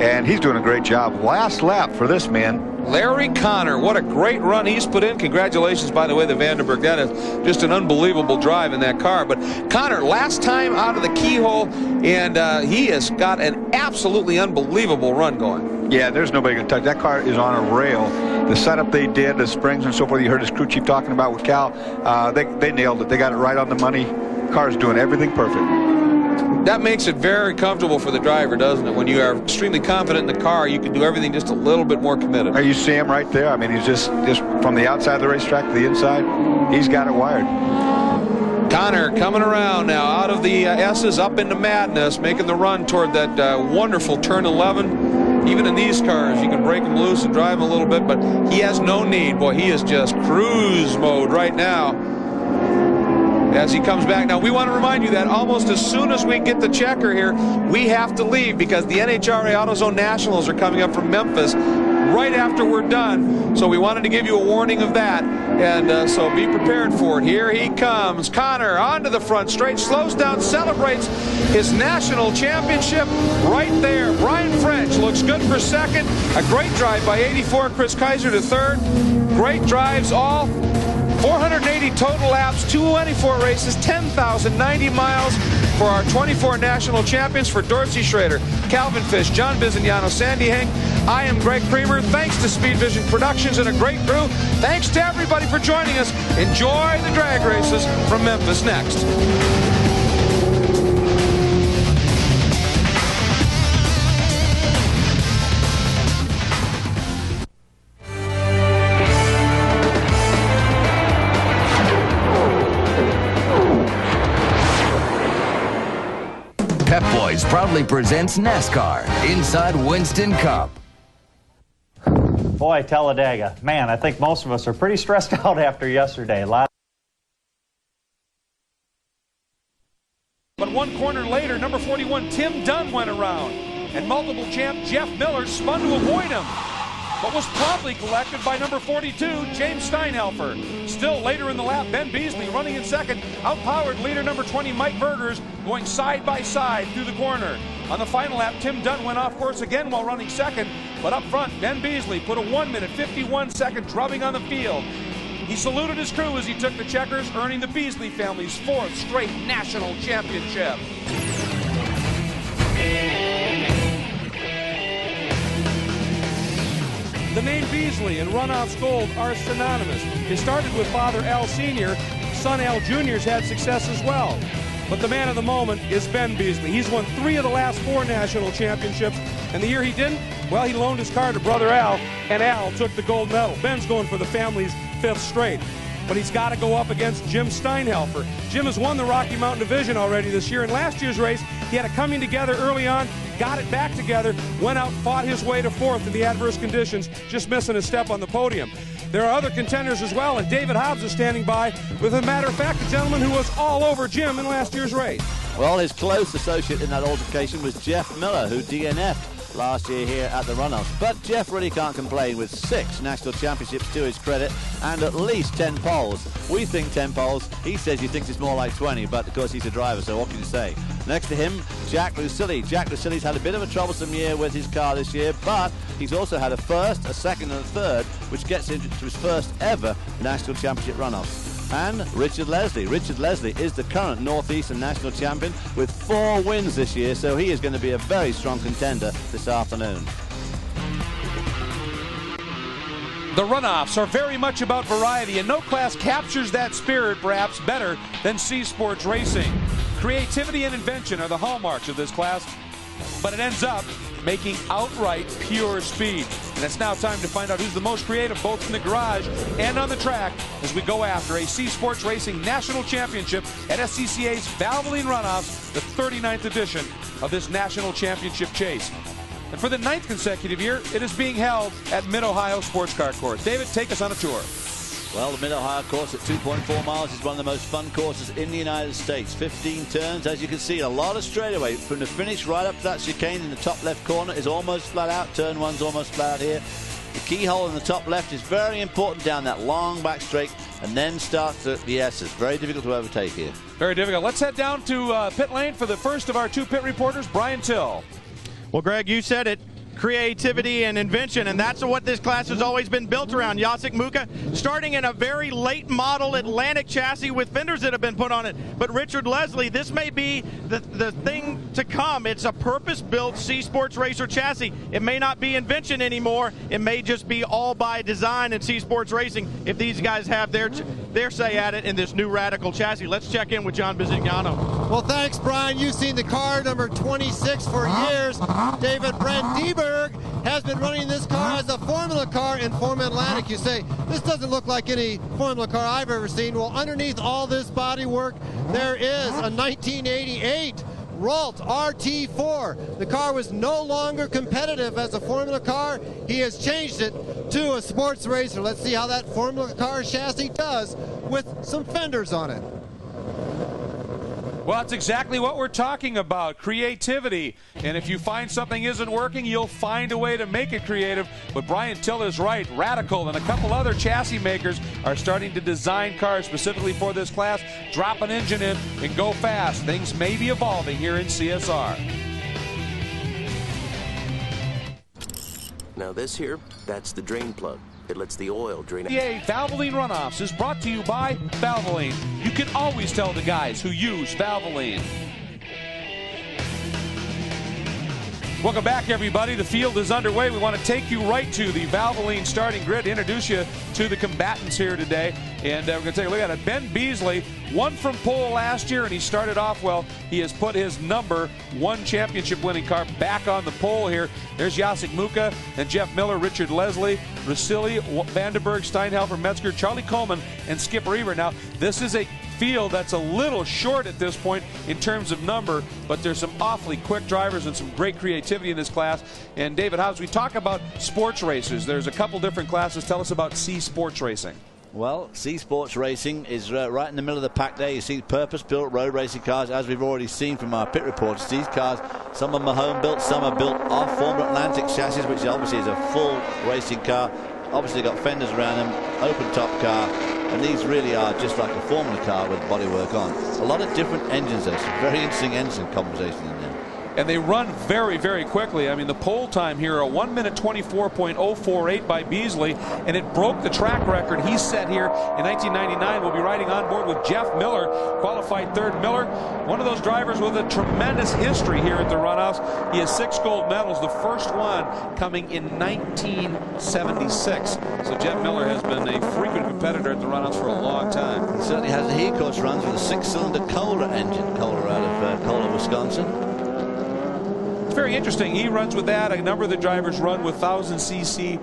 [SPEAKER 9] and he's doing a great job. Last lap for this man.
[SPEAKER 2] Larry Connor, what a great run he's put in. Congratulations, by the way, the Vandenberg. That is just an unbelievable drive in that car. But Connor, last time out of the keyhole, and he has got an absolutely unbelievable run going.
[SPEAKER 9] Yeah, there's nobody going to touch. That car is on a rail. The setup they did, the springs and so forth, you heard his crew chief talking about with Cal, they nailed it. They got it right on the money. Car's doing everything perfect.
[SPEAKER 2] That makes it very comfortable for the driver, doesn't it? When you are extremely confident in the car, you can do everything just a little bit more committed.
[SPEAKER 9] You see him right there. I mean, he's just from the outside of the racetrack to the inside, he's got it wired.
[SPEAKER 2] Connor coming around now out of the S's up into madness, making the run toward that wonderful turn 11. Even in these cars, you can break them loose and drive them a little bit, but he has no need. Boy, he is just cruise mode right now as he comes back. Now, we want to remind you that almost as soon as we get the checker here, we have to leave because the NHRA AutoZone Nationals are coming up from Memphis right after we're done. So we wanted to give you a warning of that. And so be prepared for it. Here he comes. Connor onto the front straight, slows down, celebrates his national championship right there. Brian French looks good for second. A great drive by 84, Chris Kaiser to third. Great drives all. 480 total laps, 224 races, 10,090 miles for our 24 national champions. For Dorsey Schrader, Calvin Fish, John Bizignano, Sandy Hank, I am Greg Creamer. Thanks to Speed Vision Productions and a great crew. Thanks to everybody for joining us. Enjoy the drag races from Memphis next.
[SPEAKER 24] Pep Boys proudly presents NASCAR Inside Winston Cup.
[SPEAKER 7] Boy, Talladega. Man, I think most of us are pretty stressed out after yesterday.
[SPEAKER 2] But one corner later, number 41, Tim Dunn went around, and multiple champ Jeff Miller spun to avoid him, but was promptly collected by number 42, James Steinhelfer. Still later in the lap, Ben Beasley running in second, outpowered leader number 20, Mike Bergers, going side by side through the corner. On the final lap, Tim Dunn went off course again while running second, but up front, Ben Beasley put a 1-minute 51-second drubbing on the field. He saluted his crew as he took the checkers, earning the Beasley family's 4th straight national championship. The name Beasley and Runoffs Gold are synonymous. It started with Father Al Sr., son Al Jr.'s had success as well. But the man of the moment is Ben Beasley. He's won 3 of the last 4 national championships, and the year he didn't, well, he loaned his car to brother Al, and Al took the gold medal. Ben's going for the family's 5th straight. But he's got to go up against Jim Steinhelfer. Jim has won the Rocky Mountain Division already this year. In last year's race, he had it coming together early on, got it back together, went out, fought his way to 4th in the adverse conditions, just missing a step on the podium. There are other contenders as well, and David Hobbs is standing by with, a matter of fact, a gentleman who was all over Jim in last year's race.
[SPEAKER 11] Well, his close associate in that altercation was Jeff Miller, who DNF'd last year here at the Runoffs. But Jeff really can't complain with 6 national championships to his credit and at least 10 poles. We think 10 poles. He says he thinks it's more like 20, but of course he's a driver, so what can you say? Next to him, Jack Lucilli. Jack Lucilli's had a bit of a troublesome year with his car this year, but he's also had a 1st, a 2nd, and a 3rd, which gets him to his 1st ever national championship runoffs. And Richard Leslie. Richard Leslie is the current Northeastern national champion with 4 wins this year, so he is going to be a very strong contender this afternoon.
[SPEAKER 2] The Runoffs are very much about variety, and no class captures that spirit perhaps better than C Sports Racing. Creativity and invention are the hallmarks of this class, but it ends up making outright pure speed. And it's now time to find out who's the most creative, both in the garage and on the track, as we go after a C Sports Racing National Championship at SCCA's Valvoline Runoffs, the 39th edition of this National Championship chase. And for the 9th consecutive year, it is being held at Mid-Ohio Sports Car Course. David, take us on a tour.
[SPEAKER 11] Well, the Mid-Ohio course at 2.4 miles is one of the most fun courses in the United States. 15 turns, as you can see, a lot of straightaway. From the finish right up to that chicane in the top left corner is almost flat out. Turn 1's almost flat out here. The keyhole in the top left is very important down that long back straight, and then starts the S's. Very difficult to overtake here.
[SPEAKER 2] Very difficult. Let's head down to pit lane for the first of our 2 pit reporters, Brian Till.
[SPEAKER 13] Well, Greg, you said it. Creativity and invention, and that's what this class has always been built around. Jacek Muka starting in a very late model Atlantic chassis with fenders that have been put on it. But Richard Leslie, this may be the thing to come. It's a purpose-built C Sports Racer chassis. It may not be invention anymore. It may just be all by design in C Sports Racing if these guys have their say at it in this new radical chassis. Let's check in with John Bizignano.
[SPEAKER 14] Well, thanks, Brian. You've seen the car number 26 for years. David Brent Dieberg has been running this car as a Formula car in Formula Atlantic. You say, this doesn't look like any Formula car I've ever seen. Well, underneath all this bodywork, there is a 1988 Ralt RT4. The car was no longer competitive as a Formula car. He has changed it to a sports racer. Let's see how that Formula car chassis does with some fenders on it.
[SPEAKER 2] Well, that's exactly what we're talking about, creativity. And if you find something isn't working, you'll find a way to make it creative. But Brian Till is right. Radical and a couple other chassis makers are starting to design cars specifically for this class. Drop an engine in and go fast. Things may be evolving here in CSR.
[SPEAKER 17] Now this here, that's the drain plug. It lets the oil drain out.
[SPEAKER 2] FA Valvoline Runoffs is brought to you by Valvoline. You can always tell the guys who use Valvoline. Welcome back, everybody. The field is underway. We want to take you right to the Valvoline starting grid, introduce you to the combatants here today. And we're going to take a look at it. Ben Beasley won from pole last year, and he started off well. He has put his number 1 championship winning car back on the pole here. There's Jacek Muka and Jeff Miller, Richard Leslie. Russilli, Vandenberg, Steinhelfer, Metzger, Charlie Coleman, and Skip Reaver. Now, this is a field that's a little short at this point in terms of number, but there's some awfully quick drivers and some great creativity in this class. And David Hobbs, we talk about sports racers. There's a couple different classes. Tell us about C Sports Racing.
[SPEAKER 11] Well, C Sports Racing is right in the middle of the pack there. You see purpose-built road racing cars, as we've already seen from our pit reports. These cars, some of them are home-built, some are built off Formula Atlantic chassis, which obviously is a full racing car. Obviously got fenders around them, open-top car, and these really are just like a Formula car with bodywork on. A lot of different engines there. Some very interesting engine conversation in there.
[SPEAKER 2] And they run very, very quickly. I mean, the pole time here, a 1 minute 24.048 by Beasley, and it broke the track record he set here in 1999. We'll be riding on board with Jeff Miller, qualified third. Miller, one of those drivers with a tremendous history here at the Runoffs. He has 6 gold medals, the first one coming in 1976. So Jeff Miller has been a frequent competitor at the Runoffs for a long time.
[SPEAKER 11] He certainly has. He, of course, runs with a 6-cylinder Kohler engine, Kohler out of Kohler, Wisconsin.
[SPEAKER 2] Very interesting. He runs with that. A number of the drivers run with 1,000cc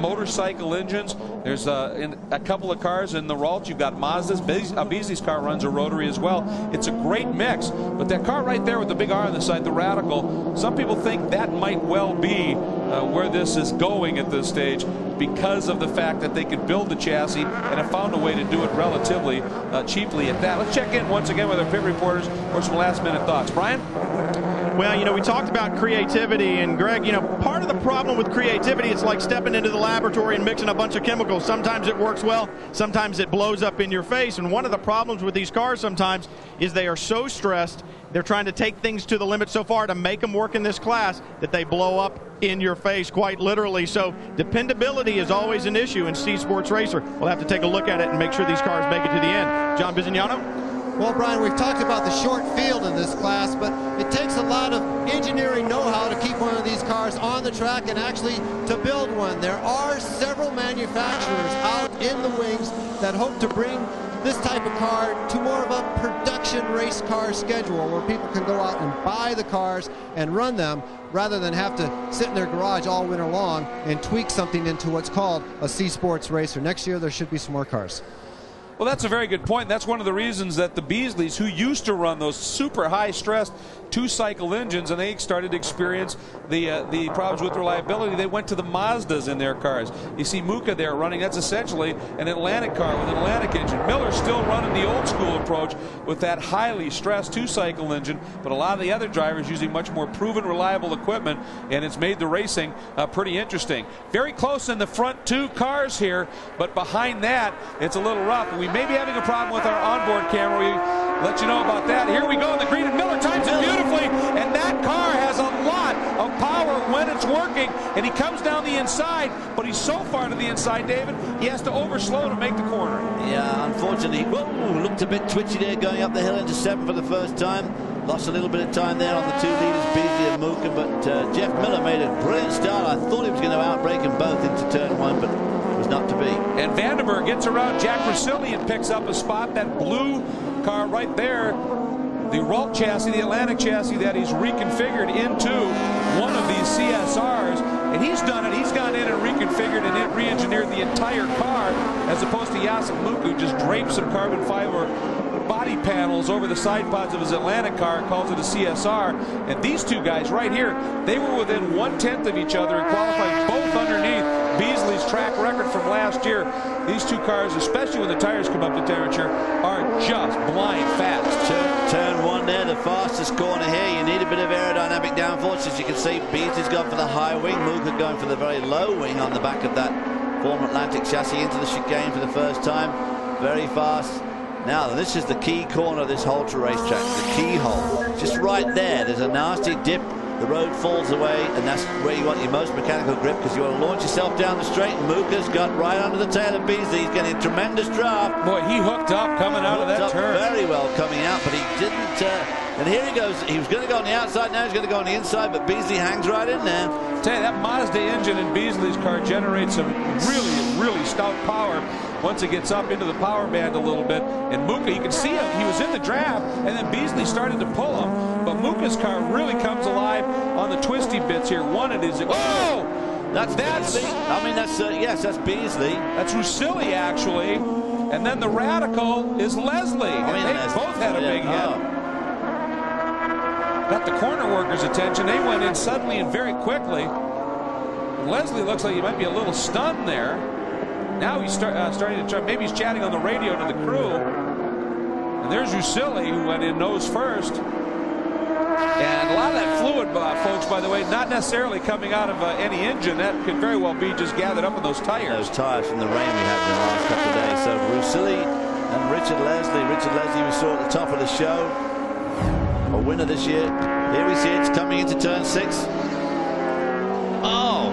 [SPEAKER 2] motorcycle engines. There's in a couple of cars in the Ralt. You've got Mazdas. Beasley's car runs a rotary as well. It's a great mix. But that car right there with the big R on the side, the Radical, some people think that might well be where this is going at this stage, because of the fact that they could build the chassis and have found a way to do it relatively cheaply at that. Let's check in once again with our pit reporters for some last-minute thoughts. Brian?
[SPEAKER 13] Well, you know, we talked about creativity, and Greg, you know, part of the problem with creativity, it's like stepping into the laboratory and mixing a bunch of chemicals. Sometimes it works well, sometimes it blows up in your face, and one of the problems with these cars sometimes is they are so stressed, they're trying to take things to the limit so far to make them work in this class that they blow up in your face, quite literally. So dependability is always an issue in C Sports Racer. We'll have to take a look at it and make sure these cars make it to the end. John Bizignano?
[SPEAKER 14] Well, Brian, we've talked about the short field in this class, but it takes a lot of engineering know-how to keep one of these cars on the track and actually to build one. There are several manufacturers out in the wings that hope to bring this type of car to more of a production race car schedule where people can go out and buy the cars and run them rather than have to sit in their garage all winter long and tweak something into what's called a C Sports Racer. Next year, there should be some more cars.
[SPEAKER 2] Well, that's a very good point. That's one of the reasons that the Beasleys, who used to run those super high-stressed 2-cycle engines, and they started to experience the problems with reliability, they went to the Mazdas in their cars. You see Muka there running. That's essentially an Atlantic car with an Atlantic engine. Miller's still running the old-school approach with that highly stressed 2-cycle engine, but a lot of the other drivers using much more proven, reliable equipment, and it's made the racing pretty interesting. Very close in the front 2 cars here, but behind that, it's a little rough. We may be having a problem with our onboard camera. We let you know about that. Here we go in the green, and Miller times it beautifully, and that car has a lot of power when it's working, and he comes down the inside, but he's so far to the inside, David, he has to overslow to make the corner.
[SPEAKER 11] Yeah, unfortunately, whoa, looked a bit twitchy there going up the hill into 7 for the first time. Lost a little bit of time there on the 2 leaders, Beasley and Muka, but Jeff Miller made a brilliant start. I thought he was going to outbrake them both into turn 1, but was not to be.
[SPEAKER 2] And Vandenberg gets around Jack Russilli and picks up a spot. That blue car right there, the Ralt chassis, the Atlantic chassis that he's reconfigured into one of these CSRs, and he's done it. He's gone in and reconfigured and re-engineered the entire car, as opposed to Jacek Muka, who just draped some carbon fiber body panels over the side pods of his Atlantic car and calls it a CSR. And these two guys right here, they were within 1/10 of each other and qualified both underneath Beasley's track record from last year. These two cars, especially when the tires come up to temperature, are just blind fast.
[SPEAKER 11] Turn 1 there, the fastest corner here. You need a bit of aerodynamic downforce. As you can see, Beasley's gone for the high wing, Muka going for the very low wing on the back of that Formula Atlantic chassis into the chicane for the first time. Very fast. Now, this is the key corner of this Halter racetrack, the keyhole. Just right there, there's a nasty dip. The road falls away, and that's where you want your most mechanical grip, because you want to launch yourself down the straight. And Muka's got right under the tail of Beasley. He's getting a tremendous draft.
[SPEAKER 2] Boy, he hooked up coming out of that turn.
[SPEAKER 11] Very well coming out, but he didn't. And here he goes. He was going to go on the outside. Now he's going to go on the inside, but Beasley hangs right in there.
[SPEAKER 2] Tell you, that Mazda engine in Beasley's car generates some really stout power once it gets up into the power band a little bit. And Muka, you can see him, he was in the draft, and then Beasley started to pull him. But Muka's car really comes alive on the twisty bits here. One, it is, whoa!
[SPEAKER 11] That's Beasley. I mean, that's yes, that's Beasley.
[SPEAKER 2] That's Rusilli, actually. And then the radical is Leslie. I mean, they both had a big hit. Got the corner workers' attention. They went in suddenly and very quickly. Leslie looks like he might be a little stunned there. Now he's starting to try. Maybe he's chatting on the radio to the crew. And there's Rusilli, who went in nose first. And a lot of that fluid, folks, by the way, not necessarily coming out of any engine. That could very well be just gathered up in those tires.
[SPEAKER 11] Those tires from the rain we had in the last couple of days. So Rusilli and Richard Leslie. Richard Leslie, we saw at the top of the show. A winner this year. Here we see it's coming into turn 6. Oh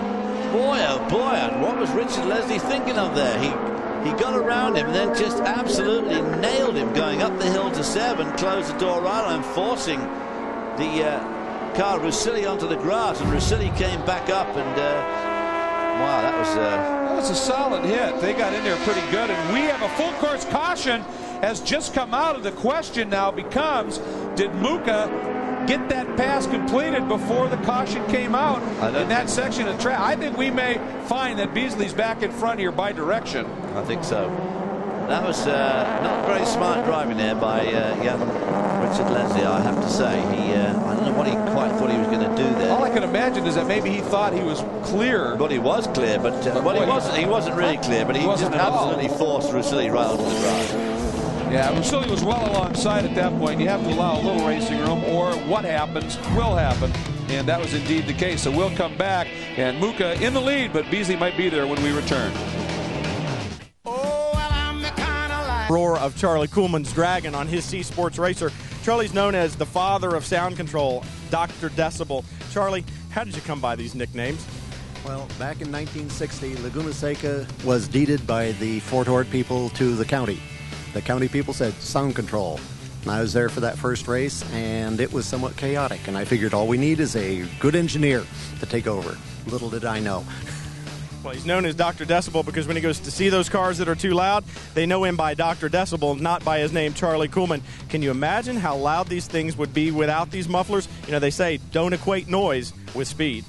[SPEAKER 11] boy, and what was Richard Leslie thinking of there? He got around him and then just absolutely nailed him going up the hill to 7, closed the door right on him, forcing the car Rusilli onto the grass, and Rusilli came back up, and wow, that
[SPEAKER 2] was a solid hit. They got in there pretty good, and we have a full course caution has just come out of. The question now becomes, did Muka get that pass completed before the caution came out in that section of track? I think we may find that Beasley's back in front here by direction.
[SPEAKER 11] I think so. That was not very smart driving there by young Richard Leslie, I have to say. I don't know what he quite thought he was going to do there.
[SPEAKER 2] All I can imagine is that maybe he thought he was clear.
[SPEAKER 11] But he was clear, but well, he wasn't really clear, but he just absolutely forced Rusilli right onto the grass.
[SPEAKER 2] Yeah, Rusilli was well alongside at that point. You have to allow a little racing room, or what happens will happen. And that was indeed the case. So we'll come back, and Muka in the lead, but Beasley might be there when we return.
[SPEAKER 13] Roar of Charlie Kuhlman's Dragon on his C Sports Racer. Charlie's known as the father of sound control, Dr. Decibel. Charlie, how did you come by these nicknames?
[SPEAKER 15] Well, back in 1960, Laguna Seca was deeded by the Fort Ord people to the county. The county people said sound control. And I was there for that first race, and it was somewhat chaotic. And I figured all we need is a good engineer to take over. Little did I know.
[SPEAKER 13] Well, he's known as Dr. Decibel because when he goes to see those cars that are too loud, they know him by Dr. Decibel, not by his name, Charlie Kuhlman. Can you imagine how loud these things would be without these mufflers? You know, they say don't equate noise with speed.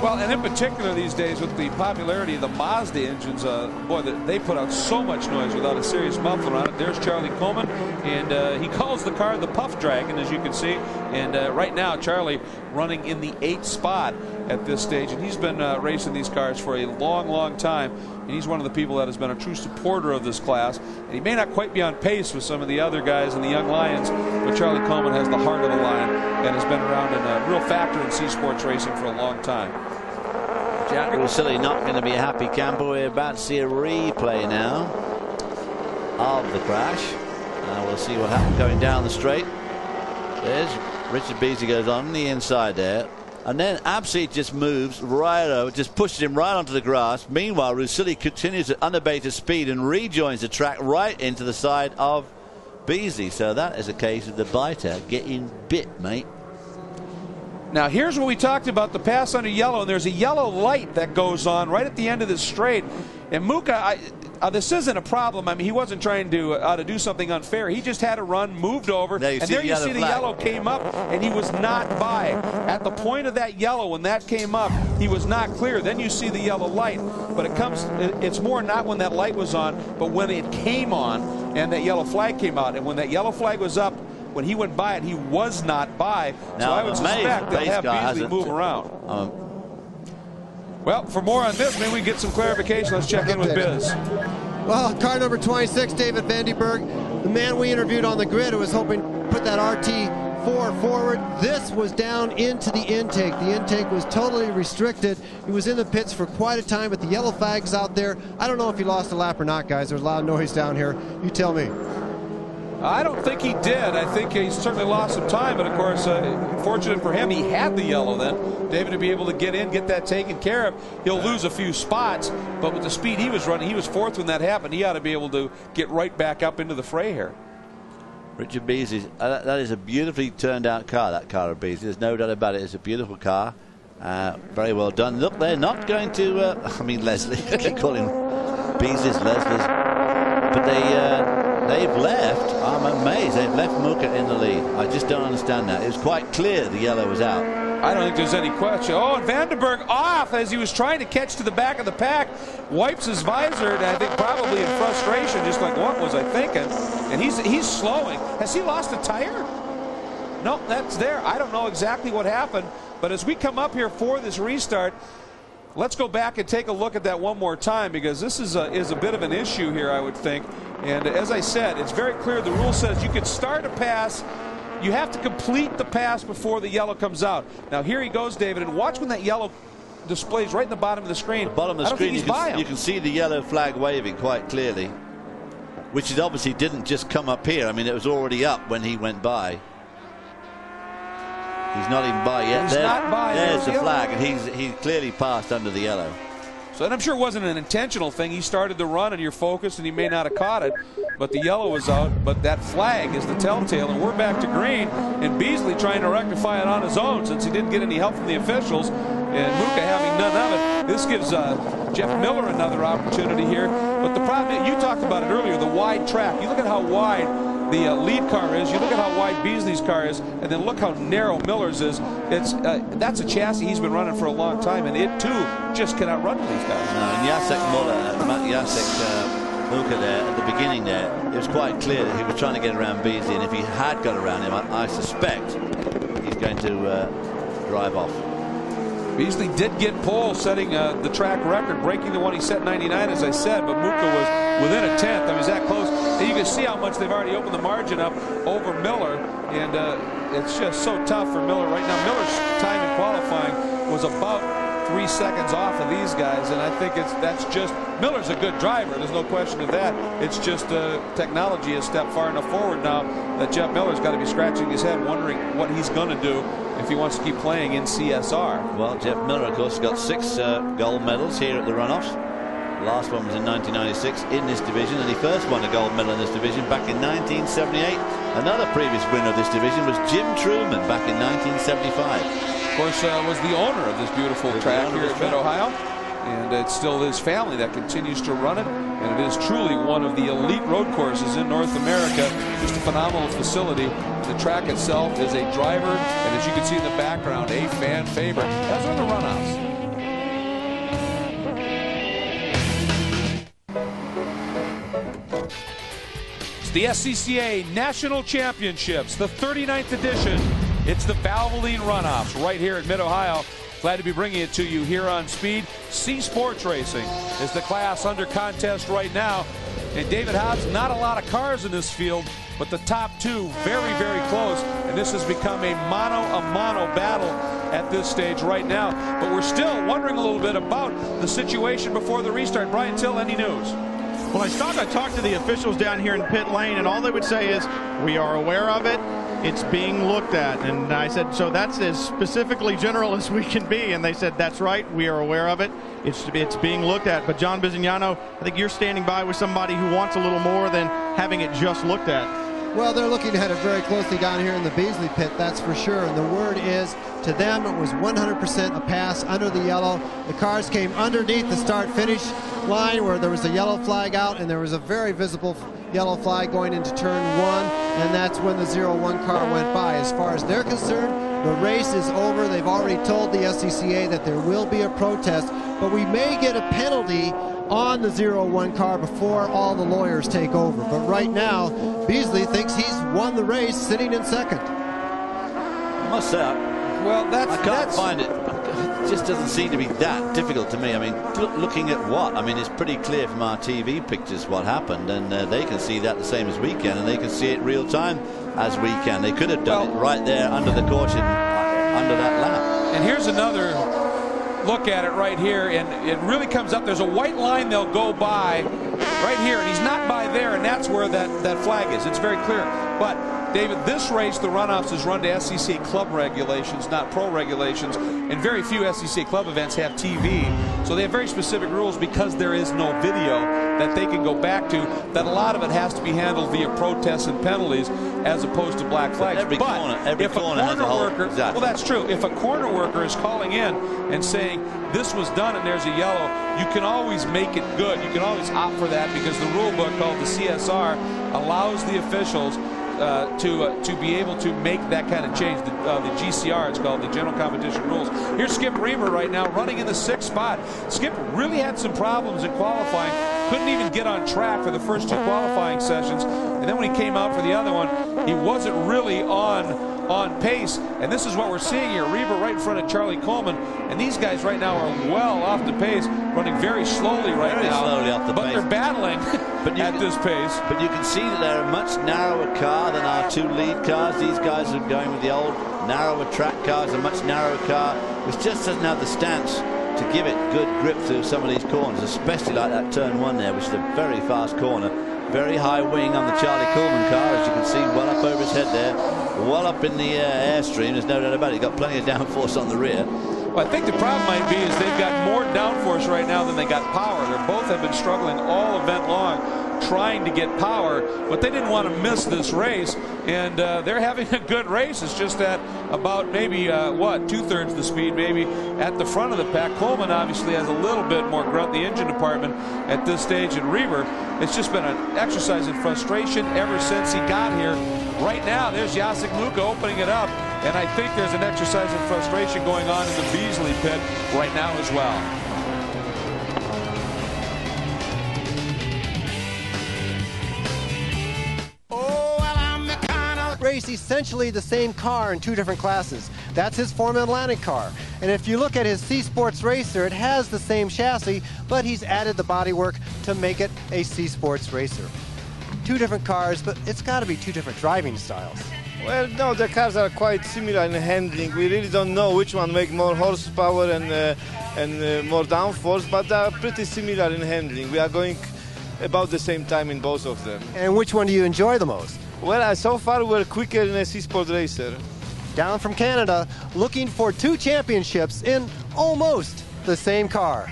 [SPEAKER 2] Well, and in particular these days with the popularity of the Mazda engines, boy, they put out so much noise without a serious muffler on it. There's Charlie Kuhlman, and he calls the car the Puff Dragon, as you can see. And right now, Charlie running in the 8th spot at this stage, and he's been racing these cars for a long, long time. And he's one of the people that has been a true supporter of this class. And he may not quite be on pace with some of the other guys in the Young Lions, but Charlie Kuhlman has the heart of the line and has been around and a real factor in C Sports racing for a long time.
[SPEAKER 11] Jack Rusilli not going to be a happy camper. We're about to see a replay now of the crash. We'll see what happened going down the straight. There's Richard Beasley goes on the inside there. And then Absi just moves right over, just pushes him right onto the grass. Meanwhile, Rusilli continues at unabated speed and rejoins the track right into the side of Beasley. So that is a case of the biter getting bit, mate.
[SPEAKER 2] Now here's what we talked about, the pass under yellow, and there's a yellow light that goes on right at the end of this straight. And Muka, this isn't a problem. I mean, he wasn't trying to do something unfair. He just had a run, moved over, and there you see the yellow came up, and he was not by. At the point of that yellow, when that came up, he was not clear. Then you see the yellow light, but it's more not when that light was on, but when it came on and that yellow flag came out. And when that yellow flag was up, when he went by it, he was not by. So I would suspect they'll have Beasley move around. Well, for more on this, maybe we get some clarification. Let's check in with Biz.
[SPEAKER 14] Well, car number 26, David Vandenberg, the man we interviewed on the grid who was hoping to put that RT4 forward. This was down into the intake. The intake was totally restricted. He was in the pits for quite a time, but the yellow flag's out there. I don't know if he lost a lap or not, guys. There's a lot of noise down here. You tell me.
[SPEAKER 2] I don't think he did. I think he certainly lost some time, but of course, fortunate for him, he had the yellow then. David to be able to get in, get that taken care of. He'll lose a few spots, but with the speed he was running, he was 4th when that happened. He ought to be able to get right back up into the fray here.
[SPEAKER 11] Richard Beasley, that is a beautifully turned out car, that car of Beasley. There's no doubt about it. It's a beautiful car. Very well done. Look, they're not going to, I mean Leslie, I keep calling Beasley's Leslie's, but they've left. I'm amazed. They've left Muka in the lead. I just don't understand that. It was quite clear the yellow was out.
[SPEAKER 2] I don't think there's any question. Oh, and Vandenberg off as he was trying to catch to the back of the pack. Wipes his visor, and I think probably in frustration, just like, what was I thinking? And he's slowing. Has he lost a tire? No, that's there. I don't know exactly what happened. But as we come up here for this restart, let's go back and take a look at that one more time, because this is a bit of an issue here, I would think. And as I said, it's very clear. The rule says you can start a pass. You have to complete the pass before the yellow comes out. Now here he goes, David, and watch when that yellow displays right in the bottom of the screen.
[SPEAKER 11] The bottom of the screen, you can see the yellow flag waving quite clearly, which is obviously didn't just come up here. I mean, it was already up when he went by. He's not even by yet. There's the flag, and he clearly passed under the yellow.
[SPEAKER 2] So, and I'm sure it wasn't an intentional thing. He started the run, and you're focused, and he may not have caught it. But the yellow was out. But that flag is the telltale, and we're back to green. And Beasley trying to rectify it on his own since he didn't get any help from the officials. And Muka having none of it. This gives Jeff Miller another opportunity here. But the problem, you talked about it earlier, the wide track. You look at how wide the lead car is. You look at how wide Beasley's car is, and then look how narrow Miller's is. That's a chassis he's been running for a long time, and it too just cannot run with these guys.
[SPEAKER 11] No, and Jacek Muka there at the beginning there, it was quite clear that he was trying to get around Beasley, and if he had got around him, I suspect he's going to drive off.
[SPEAKER 2] Beasley did get pole, setting the track record, breaking the one he set 99, as I said, but Muka was within a tenth. I mean, he's that close. And you can see how much they've already opened the margin up over Miller, and it's just so tough for Miller right now. Miller's time in qualifying was about 3 seconds off of these guys, and I think that's just Miller's a good driver. There's no question of that. It's just technology has stepped far enough forward now that Jeff Miller's got to be scratching his head, wondering what he's going to do if he wants to keep playing in CSR.
[SPEAKER 11] Well, Jeff Miller, of course, got 6 gold medals here at the runoffs. The last one was in 1996 in this division, and he first won a gold medal in this division back in 1978. Another previous winner of this division was Jim Truman back in 1975.
[SPEAKER 2] Of course, was the owner of this beautiful track here at Mid-Ohio, and it's still his family that continues to run it, and it is truly one of the elite road courses in North America. Just a phenomenal facility. The track itself is a driver, and as you can see in the background, a fan favorite, as are the runoffs. It's the SCCA National Championships, the 39th edition. It's the Valvoline Runoffs right here at Mid-Ohio. Glad to be bringing it to you here on Speed. C Sports Racing is the class under contest right now. And David Hobbs, not a lot of cars in this field, but the top two very, very close. And this has become a mono battle at this stage right now. But we're still wondering a little bit about the situation before the restart. Brian Till, any news?
[SPEAKER 13] Well, I talked to the officials down here in pit lane, and all they would say is, we are aware of it. It's being looked at. And I said, so that's as specifically general as we can be. And they said, that's right, we are aware of it. It's being looked at. But John Bizignano, I think you're standing by with somebody who wants a little more than having it just looked at.
[SPEAKER 14] Well, they're looking at it very closely down here in the Beasley pit, that's for sure. And the word is, to them, it was 100% a pass under the yellow. The cars came underneath the start-finish line where there was a yellow flag out, and there was a very visible yellow flag going into turn 1, and that's when the 0-1 car went by. As far as they're concerned, the race is over. They've already told the SCCA that there will be a protest, but we may get a penalty on the 0-1 car before all the lawyers take over. But right now, Beasley thinks he's won the race sitting in second.
[SPEAKER 11] I must say, I can't find it. It just doesn't seem to be that difficult to me. I mean, looking at what? I mean, it's pretty clear from our TV pictures what happened, and they can see that the same as we can, and they can see it real time as we can. They could have done it right there under the caution, under that lap.
[SPEAKER 2] And here's another look at it right here, and it really comes up. There's a white line they'll go by right here, and he's not by there, and that's where that flag is. It's very clear. But David, this race, the runoffs, is run to SCCA club regulations, not pro regulations, and very few SCCA club events have TV, so they have very specific rules because there is no video that they can go back to, that a lot of it has to be handled via protests and penalties as opposed to black flags.
[SPEAKER 11] Every corner has a
[SPEAKER 2] worker, well, that's true. If a corner worker is calling in and saying this was done and there's a yellow, you can always make it good. You can always opt for that because the rule book called the CSR allows the officials to be able to make that kind of change. The GCR, it's called, the General Competition Rules. Here's Skip Reamer right now running in the 6th spot. Skip really had some problems in qualifying. Couldn't even get on track for the first 2 qualifying sessions. And then when he came out for the other one, he wasn't really on pace, and this is what we're seeing here. Reber right in front of Charlie Coleman, and these guys right now are well off the pace, running very slowly right now.
[SPEAKER 11] Slowly off the
[SPEAKER 2] but
[SPEAKER 11] pace.
[SPEAKER 2] They're battling at this pace.
[SPEAKER 11] But you can see that they're a much narrower car than our 2 lead cars. These guys are going with the old narrower track cars, a much narrower car, which just doesn't have the stance to give it good grip through some of these corners, especially like that turn 1 there, which is a very fast corner. Very high wing on the Charlie Coleman car, as you can see, well up over his head there, well up in the airstream. There's no doubt about it. He's got plenty of downforce on the rear.
[SPEAKER 2] Well, I think the problem might be is they've got more downforce right now than they got power. They both have been struggling all event long trying to get power, but they didn't want to miss this race, and they're having a good race. It's just that about maybe, what, 2/3 the speed maybe at the front of the pack. Coleman obviously has a little bit more grunt, the engine department, at this stage, and Reber, it's just been an exercise in frustration ever since he got here. Right now, there's Jacek Muka opening it up, and I think there's an exercise in frustration going on in the Beasley pit right now as well.
[SPEAKER 14] Race essentially the same car in 2 different classes. That's his Formula Atlantic car. And if you look at his C Sports Racer, it has the same chassis, but he's added the bodywork to make it a C Sports Racer. 2 different cars, but it's got to be 2 different driving styles.
[SPEAKER 16] Well, no, the cars are quite similar in handling. We really don't know which one makes more horsepower and more downforce, but they are pretty similar in handling. We are going about the same time in both of them.
[SPEAKER 14] And which one do you enjoy the most?
[SPEAKER 16] Well, so far we're quicker in a C-Sport Racer.
[SPEAKER 14] Down from Canada, looking for 2 championships in almost the same car.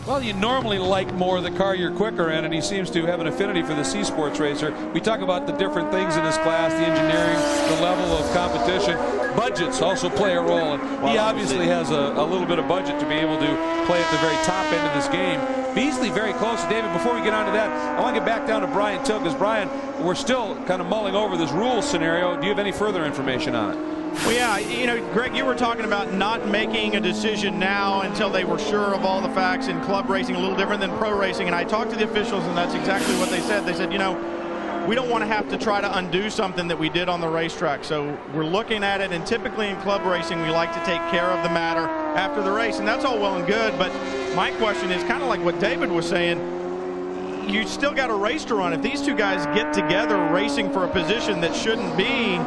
[SPEAKER 2] Well, you normally like more the car you're quicker in, and he seems to have an affinity for the C Sports Racer. We talk about the different things in this class, the engineering, the level of competition. Budgets also play a role, and he obviously has a little bit of budget to be able to play at the very top end of this game. Beasley very close. David, before we get on to that, I want to get back down to Brian Till, because Brian, we're still kind of mulling over this rules scenario. Do you have any further information on it?
[SPEAKER 13] Well, yeah, you know, Greg, you were talking about not making a decision now until they were sure of all the facts, in club racing a little different than pro racing. And I talked to the officials, and that's exactly what they said. They said, you know, we don't want to have to try to undo something that we did on the racetrack. So we're looking at it, and typically in club racing, we like to take care of the matter after the race. And that's all well and good, but my question is kind of like what David was saying. You still got a race to run. If these 2 guys get together racing for a position that shouldn't be,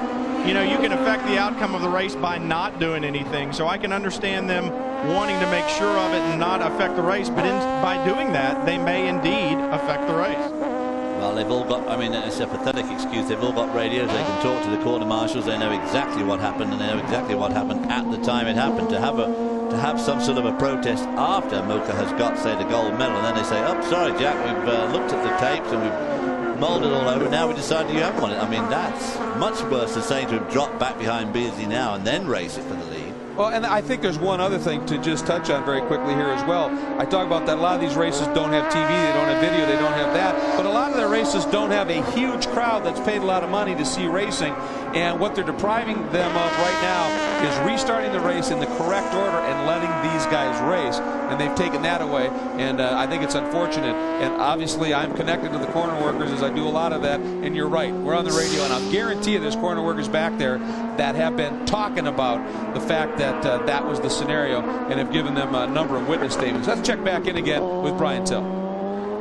[SPEAKER 13] you know, you can affect the outcome of the race by not doing anything. So I can understand them wanting to make sure of it and not affect the race, but by doing that, they may indeed affect the race.
[SPEAKER 11] Well, they've all got, I mean, it's a pathetic excuse. They've all got radios. They can talk to the quarter marshals. They know exactly what happened, and they know exactly what happened at the time it happened. To have some sort of a protest after Muka has got, say, the gold medal, and then they say, oh, sorry, Jack, we've looked at the tapes and we've mulled it all over. Now we decided you haven't won it. I mean, that's much worse than saying to him, drop back behind Beasley now and then race it for the lead.
[SPEAKER 2] Well, and I think there's one other thing to just touch on very quickly here as well. I talk about that a lot of these races don't have TV, they don't have video, they don't have that. But a lot of their races don't have a huge crowd that's paid a lot of money to see racing. And what they're depriving them of right now is restarting the race in the correct order and letting these guys race. And they've taken that away. And I think it's unfortunate. And obviously, I'm connected to the corner workers as I do a lot of that. And you're right, we're on the radio. And I'll guarantee you there's corner workers back there that have been talking about the fact that that was the scenario and have given them a number of witness statements. Let's check back in again with Brian Till.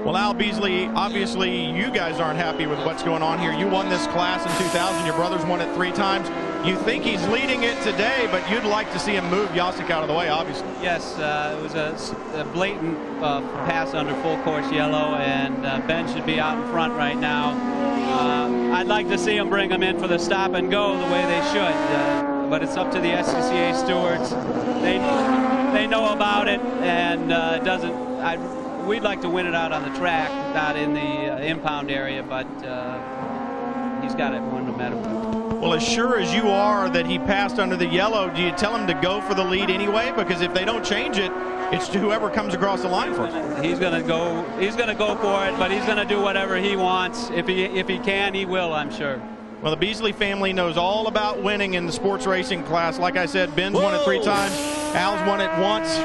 [SPEAKER 13] Well, Al Beasley, obviously you guys aren't happy with what's going on here. You won this class in 2000. Your brother's won it 3 times. You think he's leading it today, but you'd like to see him move Jacek out of the way, obviously.
[SPEAKER 18] Yes, it was a blatant pass under full course yellow, and Ben should be out in front right now. I'd like to see him bring him in for the stop and go the way they should, but it's up to the SCCA stewards. They know about it, and we'd like to win it out on the track, not in the impound area, but he's got it won no matter what.
[SPEAKER 13] Well, as sure as you are that he passed under the yellow, do you tell him to go for the lead anyway? Because if they don't change it, it's to whoever comes across the line first.
[SPEAKER 18] He's going to go. He's going to go for it, but he's going to do whatever he wants. If he can, he will, I'm sure.
[SPEAKER 13] Well, the Beasley family knows all about winning in the sports racing class. Like I said, Ben's won it 3 times. Al's won it once.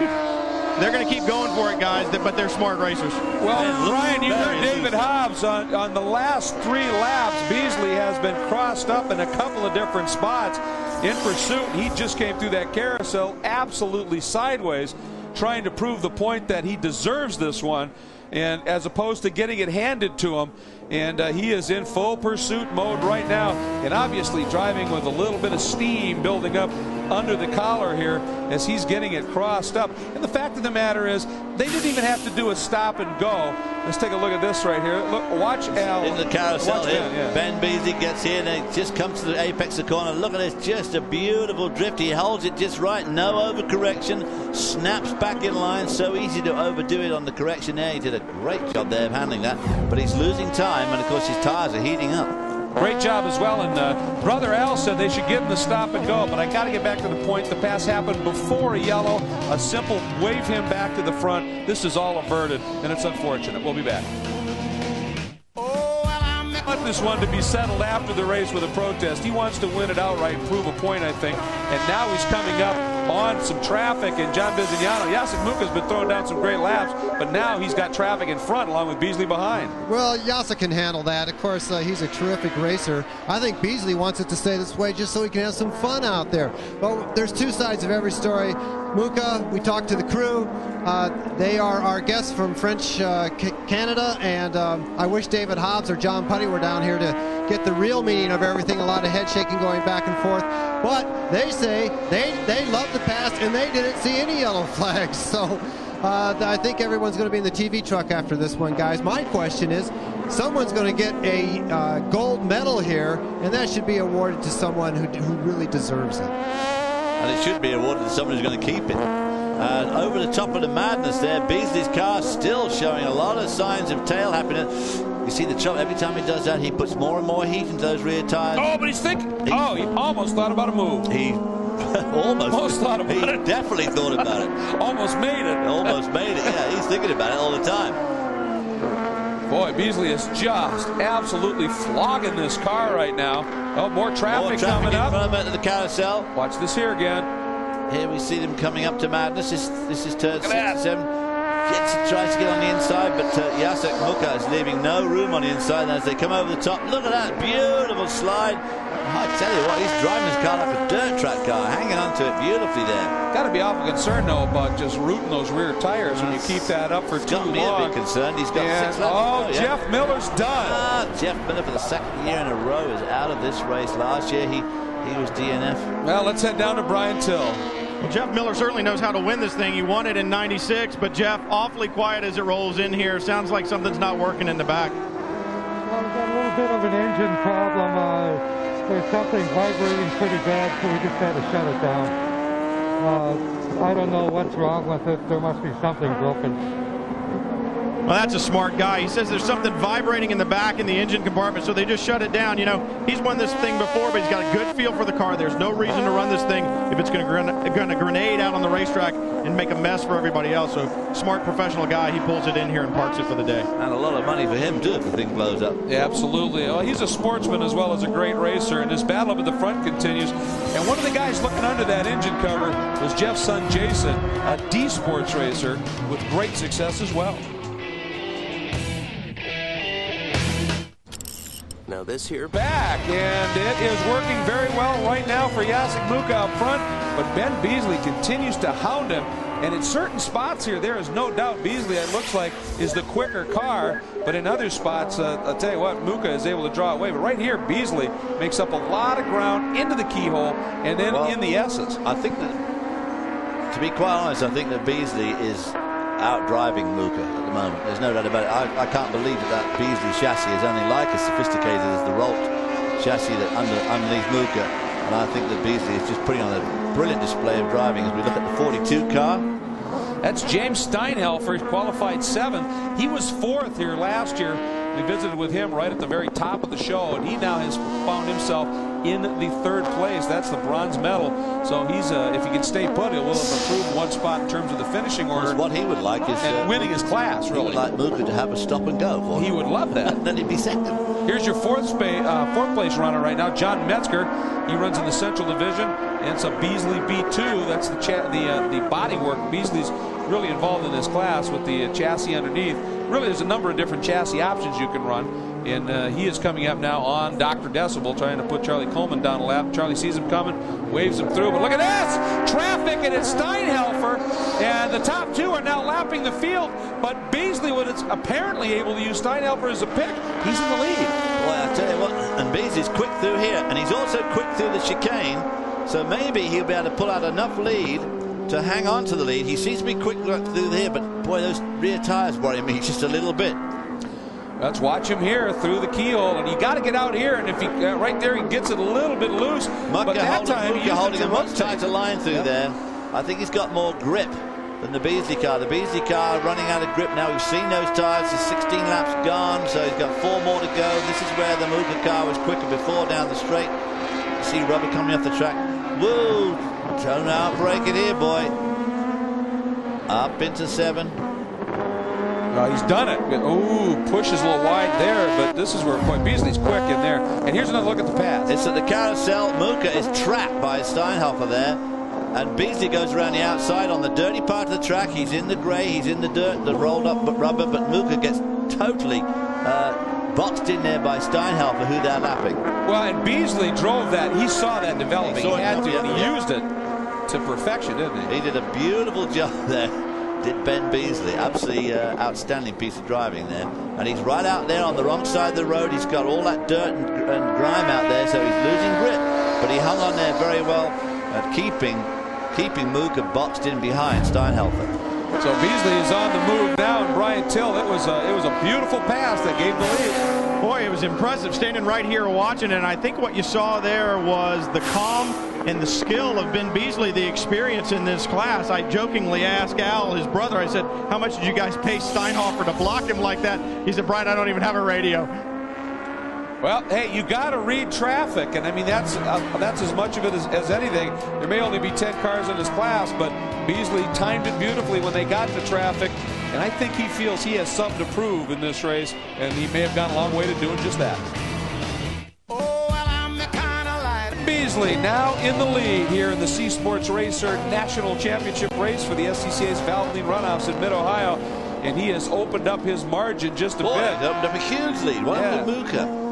[SPEAKER 13] They're going to keep going for it, guys, but they're smart racers.
[SPEAKER 2] Well, Ryan, you heard David Hobbs on the last 3 laps. Beasley has been crossed up in a couple of different spots. In pursuit, he just came through that carousel absolutely sideways, trying to prove the point that he deserves this one, and as opposed to getting it handed to him. And he is in full pursuit mode right now, and obviously driving with a little bit of steam building up under the collar here as he's getting it crossed up. And the fact of the matter is, they didn't even have to do a stop and go. Let's take a look at this right here. Look, watch Al.
[SPEAKER 11] In the carousel here.
[SPEAKER 2] Ben,
[SPEAKER 11] Ben Beasley gets here and it just comes to the apex of the corner. Look at this, just a beautiful drift. He holds it just right, no overcorrection, snaps back in line. So easy to overdo it on the correction there. He did a great job there of handling that, but he's losing time, and of course his tires are heating up.
[SPEAKER 2] Great job as well, and Brother Al said they should give him the stop and go, but I got to get back to the point. The pass happened before a yellow. A simple wave him back to the front. This is all averted, and it's unfortunate. We'll be back. I want this one to be settled after the race with a protest. He wants to win it outright and prove a point, I think, and now he's coming up on some traffic, and John Bizignano. Jacek Muka's been throwing down some great laps, but now he's got traffic in front along with Beasley behind.
[SPEAKER 14] Well, Jacek can handle that. Of course, he's a terrific racer. I think Beasley wants it to stay this way just so he can have some fun out there. But there's 2 sides of every story. Muka, we talked to the crew. They are our guests from French Canada, and I wish David Hobbs or John Putty were down here to get the real meaning of everything. A lot of head shaking going back and forth. But they say they love the pass, and they didn't see any yellow flags. So I think everyone's going to be in the TV truck after this one, guys. My question is, someone's going to get a gold medal here, and that should be awarded to someone who really deserves it.
[SPEAKER 11] And it should be awarded to someone who's going to keep it. Over the top of the madness there, Beasley's car still showing a lot of signs of tail happiness. You see the trouble, every time he does that, he puts more and more heat into those rear tires.
[SPEAKER 2] Oh, but he's thinking. He almost thought about a move.
[SPEAKER 11] He almost
[SPEAKER 2] thought about it.
[SPEAKER 11] He definitely thought about it.
[SPEAKER 2] Almost made it.
[SPEAKER 11] Almost made it, yeah. He's thinking about it all the time.
[SPEAKER 2] Boy, Beasley is just absolutely flogging this car right now. Oh, more traffic coming up.
[SPEAKER 11] In front of the carousel.
[SPEAKER 2] Watch this here again.
[SPEAKER 11] Here we see them coming up to madness. This is turn 67. Tries to get on the inside, but Jacek Muka is leaving no room on the inside. And as they come over the top, look at that beautiful slide. I tell you what, he's driving his car like a dirt track car, hanging onto it beautifully there.
[SPEAKER 2] Got to be awful concerned, though, about just rooting those rear tires when you keep that up for too long.
[SPEAKER 11] Got me a bit concerned. He's got 6 laps.
[SPEAKER 2] Oh, Jeff Miller's done.
[SPEAKER 11] Jeff Miller, for the 2nd year in a row, is out of this race. Last year, he was DNF.
[SPEAKER 2] Well, let's head down to Brian Till.
[SPEAKER 13] Well, Jeff Miller certainly knows how to win this thing. He won it in '96, but Jeff, awfully quiet as it rolls in here. Sounds like something's not working in the back.
[SPEAKER 1] Well, we've got a little bit of an engine problem. There's something vibrating pretty bad, so we just had to shut it down. I don't know what's wrong with it. There must be something broken.
[SPEAKER 13] Well, that's a smart guy. He says there's something vibrating in the back in the engine compartment, so they just shut it down. You know, he's won this thing before, but he's got a good feel for the car. There's no reason to run this thing if it's going to grenade out on the racetrack and make a mess for everybody else. So, smart professional guy. He pulls it in here and parks it for the day.
[SPEAKER 11] And a lot of money for him, too, if the thing blows up.
[SPEAKER 2] Yeah, absolutely. Well, he's a sportsman as well as a great racer, and this battle up at the front continues. And one of the guys looking under that engine cover was Jeff's son, Jason, a D-Sports racer with great success as well.
[SPEAKER 19] Now this here
[SPEAKER 2] back, and it is working very well right now for Jacek Muka up front, but Ben Beasley continues to hound him, and in certain spots here, there is no doubt Beasley, it looks like, is the quicker car, but in other spots, I'll tell you what, Muka is able to draw away, but right here, Beasley makes up a lot of ground into the keyhole, and then in the S's.
[SPEAKER 11] I think that, to be quite honest, I think that Beasley is out-driving Muka at the moment. There's no doubt about it. I can't believe that Beasley chassis is only like as sophisticated as the Rolt chassis that underneath Muka. And I think that Beasley is just putting on a brilliant display of driving as we look at the 42 car.
[SPEAKER 2] That's James Steinhelfer, qualified 7th. He was 4th here last year. We visited with him right at the very top of the show, and he now has found himself in the 3rd place. That's the bronze medal. So he's, if he can stay put, he will have improved 1 spot in terms of the finishing order.
[SPEAKER 11] What he would like is
[SPEAKER 2] winning his class. Really,
[SPEAKER 11] he would like Mooka to have a stop and go. For
[SPEAKER 2] he would love that.
[SPEAKER 11] Then he'd be 2nd.
[SPEAKER 2] Here's your 4th place runner right now, John Metzger. He runs in the Central Division, and it's a Beasley B2. That's the body work. Beasley's really involved in this class with the chassis underneath. Really, there's a number of different chassis options you can run, and he is coming up now on Dr. Decibel, trying to put Charlie Coleman down a lap. Charlie sees him coming, waves him through, but look at this! Traffic, and it's Steinhelfer, and the top 2 are now lapping the field, but Beasley was apparently able to use Steinhelfer as a pick. He's in the lead.
[SPEAKER 11] Well, I tell you what, and Beasley's quick through here, and he's also quick through the chicane, so maybe he'll be able to pull out enough lead to hang on to the lead. He seems to be quick through here, but boy, those rear tires worry me just a little bit.
[SPEAKER 2] Let's watch him here through the keyhole, and you got to get out here, and if he right there, he gets it a little bit loose. But that time he
[SPEAKER 11] holding a much tighter line through there. I think he's got more grip than the Beasley car. The Beasley car running out of grip now. We've seen those tires. He's 16 laps gone, so he's got 4 more to go. This is where the Mooka car was quicker before down the straight. You see rubber coming off the track. Whoa! Don't outbreak it here, boy. Up into 7.
[SPEAKER 2] He's done it. Ooh, pushes a little wide there, but this is where Beasley's quick in there. And here's another look at the pass.
[SPEAKER 11] It's at the carousel. Mooka is trapped by Steinhelfer there. And Beasley goes around the outside on the dirty part of the track. He's in the grey, he's in the dirt, the rolled up rubber, but Mooka gets totally boxed in there by Steinhelfer, who they're lapping.
[SPEAKER 2] Well, and Beasley drove that. He saw that developing. He had to, and he used it to perfection, didn't he?
[SPEAKER 11] He did a beautiful job there, did Ben Beasley. Absolutely outstanding piece of driving there. And he's right out there on the wrong side of the road. He's got all that dirt and grime out there, so he's losing grip. But he hung on there very well at keeping Mooka boxed in behind Steinhelfer.
[SPEAKER 2] So Beasley is on the move now, and Brian Till, it was a beautiful pass that gave the lead.
[SPEAKER 13] Boy, it was impressive standing right here watching, and I think what you saw there was the calm and the skill of Ben Beasley, the experience in this class. I jokingly asked Al, his brother, I said, how much did you guys pay Steinhelfer to block him like that? He said, Brian, I don't even have a radio.
[SPEAKER 2] Well, hey, you got to read traffic, and I mean that's as much of it as anything. There may only be 10 cars in his class, but Beasley timed it beautifully when they got to traffic, and I think he feels he has something to prove in this race, and he may have gone a long way to doing just that. Beasley now in the lead here in the C Sports Racer National Championship race for the SCCA's Valvoline Runoffs in Mid-Ohio, and he has opened up his margin just a bit.
[SPEAKER 11] He's opened up a huge lead. What happened to Mooka?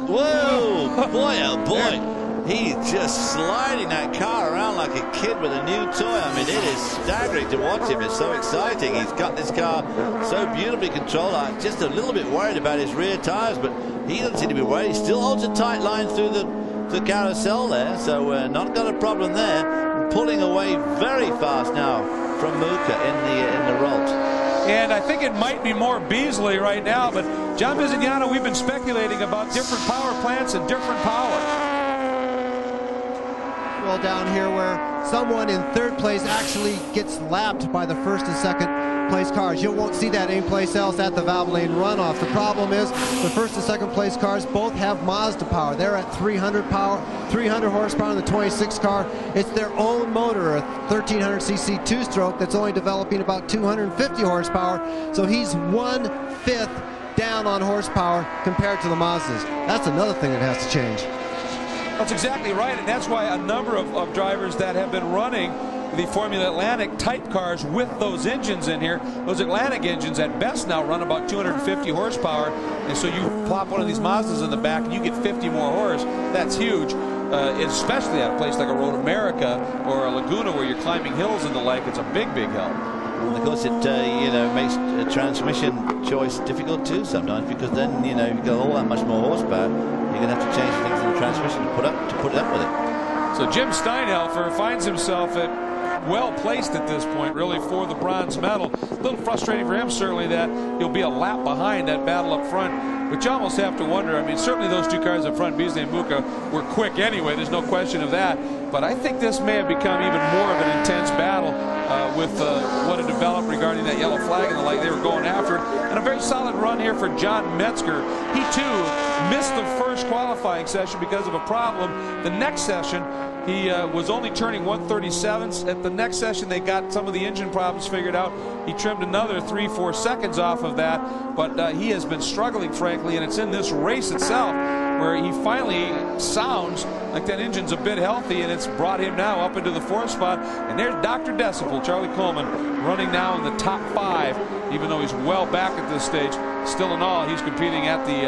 [SPEAKER 11] Whoa! Boy, oh boy. He's just sliding that car around like a kid with a new toy. I mean, it is staggering to watch him. It's so exciting. He's got this car so beautifully controlled. I'm just a little bit worried about his rear tires, but he doesn't seem to be worried. He still holds a tight line through the carousel there, so not got a problem there. Pulling away very fast now from Mooka in the Rolt.
[SPEAKER 2] And I think it might be more Beasley right now, but John Visignano, we've been speculating about different power plants and different power.
[SPEAKER 14] Well, down here where someone in 3rd place actually gets lapped by the 1st and 2nd place cars. You won't see that anyplace else at the Valvoline Runoff. The problem is the 1st and 2nd place cars both have Mazda power. They're at 300 horsepower in the 26 car. It's their own motor, a 1300cc 2-stroke that's only developing about 250 horsepower. So he's 1/5 down on horsepower compared to the Mazdas. That's another thing that has to change.
[SPEAKER 2] That's exactly right, and that's why a number of drivers that have been running the Formula Atlantic type cars with those engines in here, those Atlantic engines at best now run about 250 horsepower, and so you plop one of these Mazdas in the back and you get 50 more horse. That's huge, especially at a place like a Road America or a Laguna where you're climbing hills and the like. It's a big help.
[SPEAKER 11] And of course, it makes a transmission choice difficult too sometimes, because then you've got all that much more horsepower. You're going to have to change things in the transmission to put it up with it.
[SPEAKER 2] So Jim Steinhelfer finds himself well placed at this point, really, for the bronze medal. A little frustrating for him, certainly, that he'll be a lap behind that battle up front. But you almost have to wonder. I mean, certainly those 2 cars up front, Beasley and Mooka, were quick anyway. There's no question of that. But I think this may have become even more of an intense battle with what had developed regarding that yellow flag and the like. They were going after it. And a very solid run here for John Metzger. He, too, missed the first qualifying session because of a problem. The next session, he was only turning 137s. At the next session, they got some of the engine problems figured out. He trimmed another 3-4 seconds off of that. But he has been struggling, frankly, and it's in this race itself where he finally sounds like that engine's a bit healthy, and it's brought him now up into the 4th spot. And there's Dr. Decibel, Charlie Coleman, running now in the top 5, even though he's well back at this stage. Still in all, he's competing at the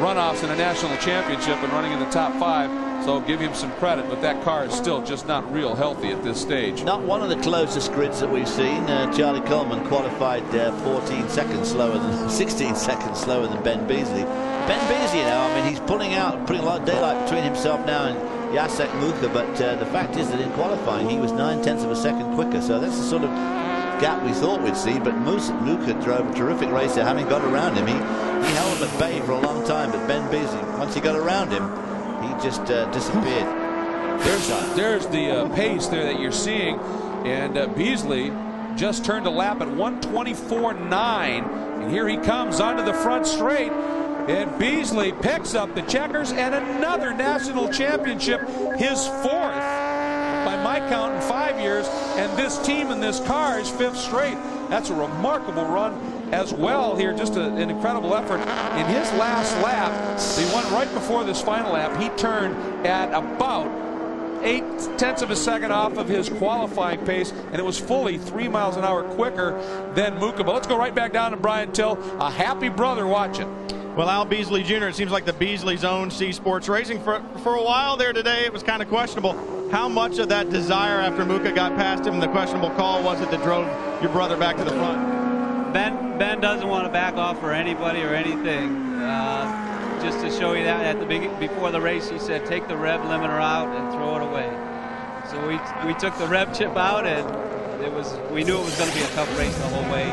[SPEAKER 2] runoffs in a national championship and running in the top 5. So give him some credit, but that car is still just not real healthy at this stage.
[SPEAKER 11] Not one of the closest grids that we've seen. Charlie Coleman qualified 14 seconds slower than 16 seconds slower than Ben Beasley. Ben Beasley now, I mean, he's putting a lot of daylight between himself now and Jacek Mucha, but the fact is that in qualifying he was 9/10 of a second quicker, so that's the sort of gap we thought we'd see. But Mucha drove a terrific race there, having got around him. He held him at bay for a long time, but Ben Beasley, once he got around him, he just disappeared.
[SPEAKER 2] There's the pace there that you're seeing, and Beasley just turned a lap at 1:24.9, and here he comes onto the front straight. And Beasley picks up the checkers and another national championship, his 4th by my count in 5 years, and this team and this car is 5th straight. That's a remarkable run as well here, just an incredible effort. In his last lap, he went right before this final lap, he turned at about 8/10 of a second off of his qualifying pace, and it was fully 3 miles an hour quicker than Mucha. But let's go right back down to Brian Till, a happy brother watching.
[SPEAKER 13] Well, Al Beasley Jr., it seems like the Beasleys own C Sports Racing. For a while there today, it was kind of questionable. How much of that desire after Mucha got past him and the questionable call was it that drove your brother back to the front?
[SPEAKER 18] Ben doesn't want to back off for anybody or anything. Just to show you that, at the before the race, he said, take the rev limiter out and throw it away. So we took the rev chip out, and we knew it was going to be a tough race the whole way.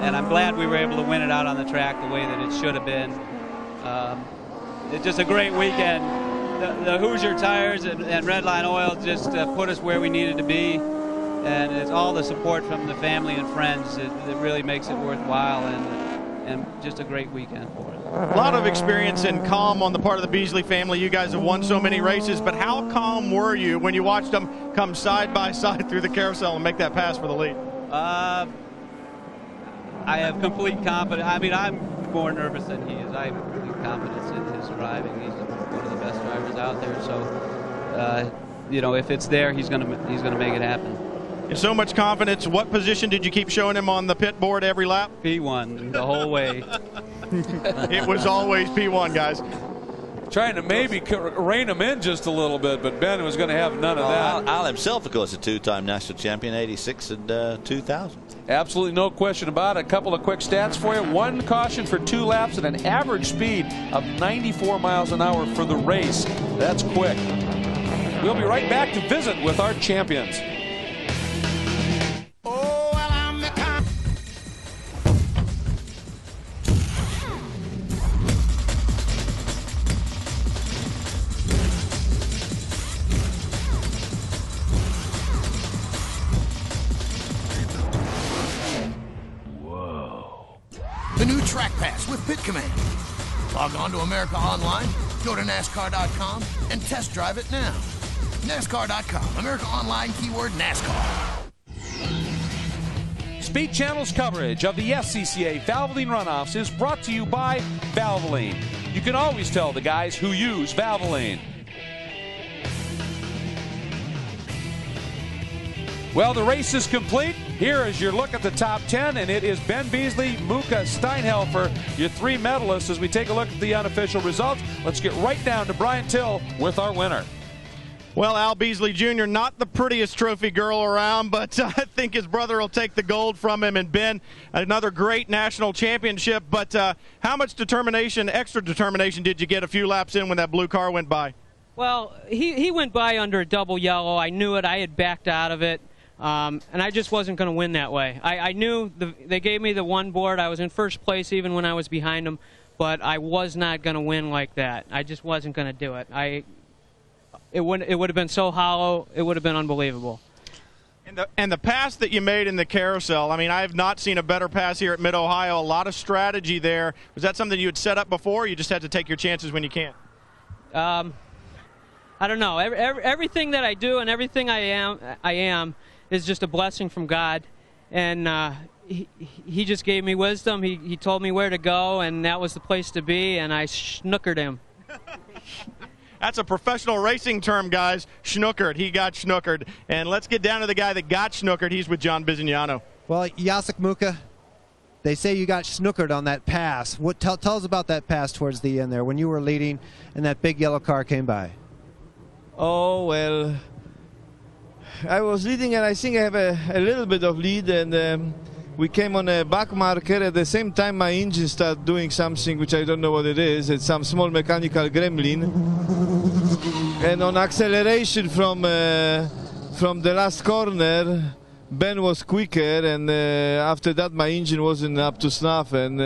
[SPEAKER 18] And I'm glad we were able to win it out on the track the way that it should have been. It's just a great weekend. The Hoosier Tires and Redline Oil just put us where we needed to be. And it's all the support from the family and friends that really makes it worthwhile, and just a great weekend for us.
[SPEAKER 13] A lot of experience and calm on the part of the Beasley family. You guys have won so many races, but how calm were you when you watched them come side by side through the carousel and make that pass for the lead?
[SPEAKER 18] I have complete confidence. I mean, I'm more nervous than he is. I have complete confidence in his driving. He's one of the best drivers out there. So, you know, if it's there, he's gonna make it happen.
[SPEAKER 13] In so much confidence, what position did you keep showing him on the pit board every lap?
[SPEAKER 18] P1 the whole way.
[SPEAKER 13] It was always P1, guys.
[SPEAKER 2] Trying to maybe rein him in just a little bit, but Ben was going to have none of that.
[SPEAKER 11] Al himself, of course, a 2-time national champion, 86 and 2000.
[SPEAKER 2] Absolutely no question about it. A couple of quick stats for you. 1 caution for 2 laps and an average speed of 94 miles an hour for the race. That's quick. We'll be right back to visit with our champions.
[SPEAKER 19] The new Track Pass with Pit Command. Log on to America Online, go to NASCAR.com, and test drive it now. NASCAR.com, America Online, keyword NASCAR.
[SPEAKER 2] Speed Channel's coverage of the SCCA Valvoline Runoffs is brought to you by Valvoline. You can always tell the guys who use Valvoline. Well, the race is complete. Here is your look at the top 10, and it is Ben Beasley, Mucha, Steinhelfer, your 3 medalists. As we take a look at the unofficial results, let's get right down to Brian Till with our winner.
[SPEAKER 13] Well, Al Beasley Jr., not the prettiest trophy girl around, but I think his brother will take the gold from him. And Ben, another great national championship. But how much determination, extra determination, did you get a few laps in when that blue car went by?
[SPEAKER 20] Well, he went by under a double yellow. I knew it. I had backed out of it. And I just wasn't going to win that way. I knew they gave me the 1 board. I was in first place even when I was behind them, but I was not going to win like that. I just wasn't going to do it. it would have been so hollow. It would have been unbelievable.
[SPEAKER 13] And the pass that you made in the carousel, I mean, I have not seen a better pass here at Mid-Ohio. A lot of strategy there. Was that something you had set up before, or you just had to take your chances when you can?
[SPEAKER 20] I don't know. Everything that I do and everything I am is just a blessing from God. And he just gave me wisdom. He told me where to go, and that was the place to be, and I snookered him.
[SPEAKER 13] That's a professional racing term, guys. Snookered. He got snookered. And let's get down to the guy that got snookered. He's with John Bizignano.
[SPEAKER 14] Well, Jacek Mucha, they say you got snookered on that pass. Tell us about that pass towards the end there when you were leading and that big yellow car came by.
[SPEAKER 16] Oh, well, I was leading, and I think I have a little bit of lead, and we came on a back marker. At the same time, my engine started doing something which I don't know what it is. It's some small mechanical gremlin. And on acceleration from the last corner, Ben was quicker, and after that my engine wasn't up to snuff, and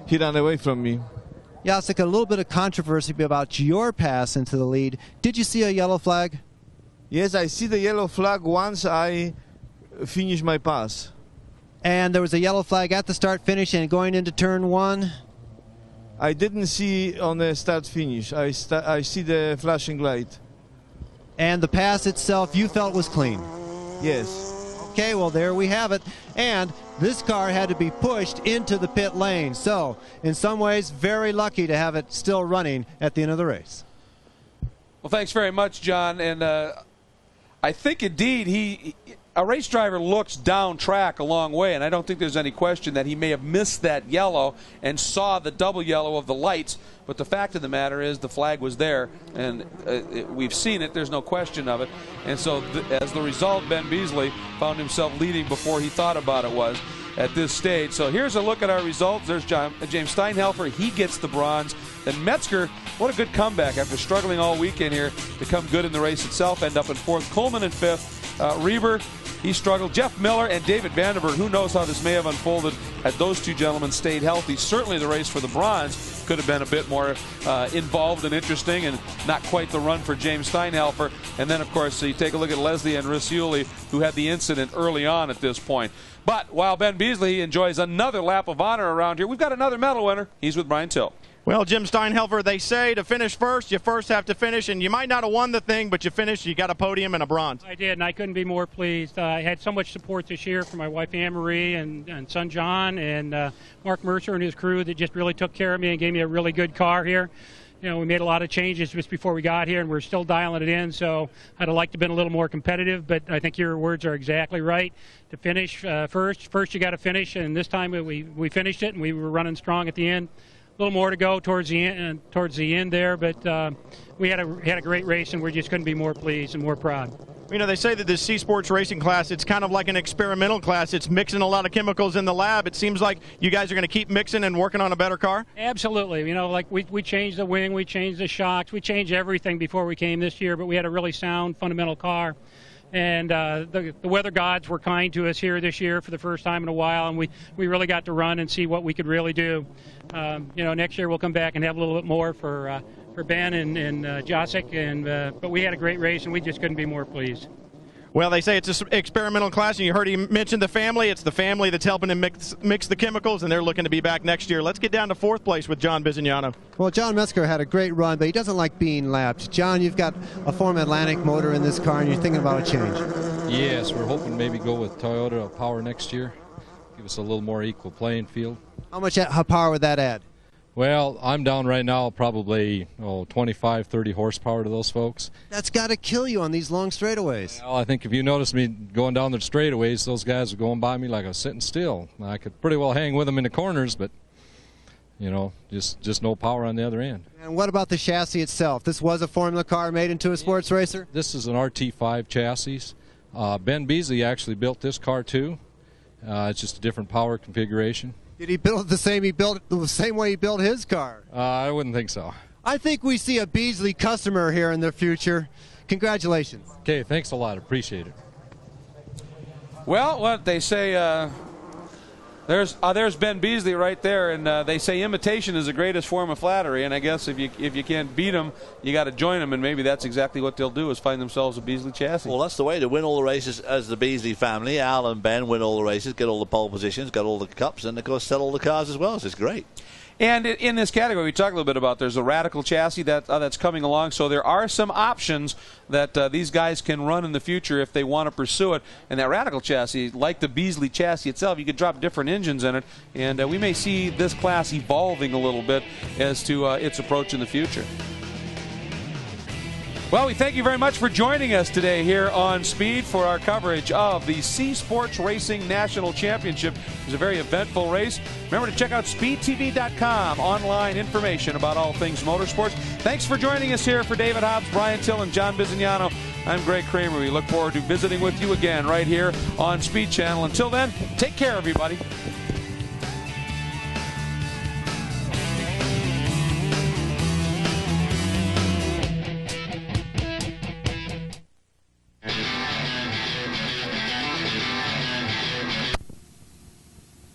[SPEAKER 16] he ran away from me.
[SPEAKER 14] Jacek, a little bit of controversy about your pass into the lead. Did you see a yellow flag?
[SPEAKER 16] Yes, I see the yellow flag once I finish my pass.
[SPEAKER 14] And there was a yellow flag at the start-finish and going into turn one?
[SPEAKER 16] I didn't see on the start-finish. I see the flashing light.
[SPEAKER 14] And the pass itself you felt was clean?
[SPEAKER 16] Yes.
[SPEAKER 14] Okay, well, there we have it. And this car had to be pushed into the pit lane. So, in some ways, very lucky to have it still running at the end of the race.
[SPEAKER 2] Well, thanks very much, John. And I think, indeed, a race driver looks down track a long way, and I don't think there's any question that he may have missed that yellow and saw the double yellow of the lights. But the fact of the matter is the flag was there, and we've seen it. There's no question of it. And so as the result, Ben Beasley found himself leading before he thought about it was at this stage. So here's a look at our results. There's James Steinhelfer. He gets the bronze. Then Metzger, what a good comeback after struggling all weekend here to come good in the race itself, end up in fourth. Coleman in fifth. Reber, he struggled. Jeff Miller and David Vandenberg, who knows how this may have unfolded had those two gentlemen stayed healthy. Certainly the race for the bronze could have been a bit more involved and interesting, and not quite the run for James Steinhelfer. And then, of course, you take a look at Leslie and Riccioli, who had the incident early on at this point. But while Ben Beasley enjoys another lap of honor around here, we've got another medal winner. He's with Brian Till.
[SPEAKER 13] Well, Jim Steinhelfer, they say to finish first, you first have to finish, and you might not have won the thing, but you finished, you got a podium and a bronze.
[SPEAKER 3] I did, and I couldn't be more pleased. I had so much support this year from my wife Anne-Marie and son John and Mark Mercer and his crew that just really took care of me and gave me a really good car here. You know, we made a lot of changes just before we got here, and we're still dialing it in, so I'd have liked to have been a little more competitive, but I think your words are exactly right. To finish first you got to finish, and this time we finished it, and we were running strong at the end. A little more to go towards the end there, but we had a great race, and we just couldn't be more pleased and more proud.
[SPEAKER 13] You know, they say that this C Sports racing class, it's kind of like an experimental class. It's mixing a lot of chemicals in the lab. It seems like you guys are going to keep mixing and working on a better car?
[SPEAKER 3] Absolutely. You know, like we changed the wing, we changed the shocks, we changed everything before we came this year, but we had a really sound, fundamental car. And the weather gods were kind to us here this year for the first time in a while, and we really got to run and see what we could really do. You know, next year we'll come back and have a little bit more for Ben and Jacek, but we had a great race, and we just couldn't be more pleased.
[SPEAKER 13] Well, they say it's an experimental class, and you heard he mention the family. It's the family that's helping him mix the chemicals, and they're looking to be back next year. Let's get down to fourth place with John Bizignano.
[SPEAKER 14] Well, John Metzger had a great run, but he doesn't like being lapped. John, you've got a Form Atlantic motor in this car, and you're thinking about a change.
[SPEAKER 10] Yes, we're hoping to maybe go with Toyota power next year. Give us a little more equal playing field.
[SPEAKER 14] How much power would that add?
[SPEAKER 10] Well, I'm down right now probably 25, 30 horsepower to those folks.
[SPEAKER 14] That's got to kill you on these long straightaways.
[SPEAKER 10] Well, I think if you notice me going down the straightaways, those guys are going by me like I was sitting still. I could pretty well hang with them in the corners, but, you know, just no power on the other end.
[SPEAKER 14] And what about the chassis itself? This was a Formula car made into a sports racer?
[SPEAKER 10] This is an RT5 chassis. Ben Beasley actually built this car, too. It's just a different power configuration.
[SPEAKER 14] Did he build it the same way he built his car?
[SPEAKER 10] I wouldn't think so.
[SPEAKER 14] I think we see a Beasley customer here in the future. Congratulations.
[SPEAKER 10] Okay, thanks a lot. Appreciate it.
[SPEAKER 2] Well, what they say, There's Ben Beasley right there, and they say imitation is the greatest form of flattery. And I guess if you can't beat them, you got to join them, and maybe that's exactly what they'll do: is find themselves a Beasley chassis.
[SPEAKER 11] Well, that's the way to win all the races as the Beasley family. Al and Ben win all the races, get all the pole positions, get all the cups, and of course sell all the cars as well. So it's great.
[SPEAKER 2] And in this category, we talked a little bit about there's a Radical chassis that's coming along. So there are some options that these guys can run in the future if they want to pursue it. And that Radical chassis, like the Beasley chassis itself, you could drop different engines in it. And we may see this class evolving a little bit as to its approach in the future. Well, we thank you very much for joining us today here on Speed for our coverage of the C Sports Racing National Championship. It was a very eventful race. Remember to check out speedtv.com, online information about all things motorsports. Thanks for joining us here for David Hobbs, Brian Till, and John Bizignano. I'm Greg Kramer. We look forward to visiting with you again right here on Speed Channel. Until then, take care, everybody.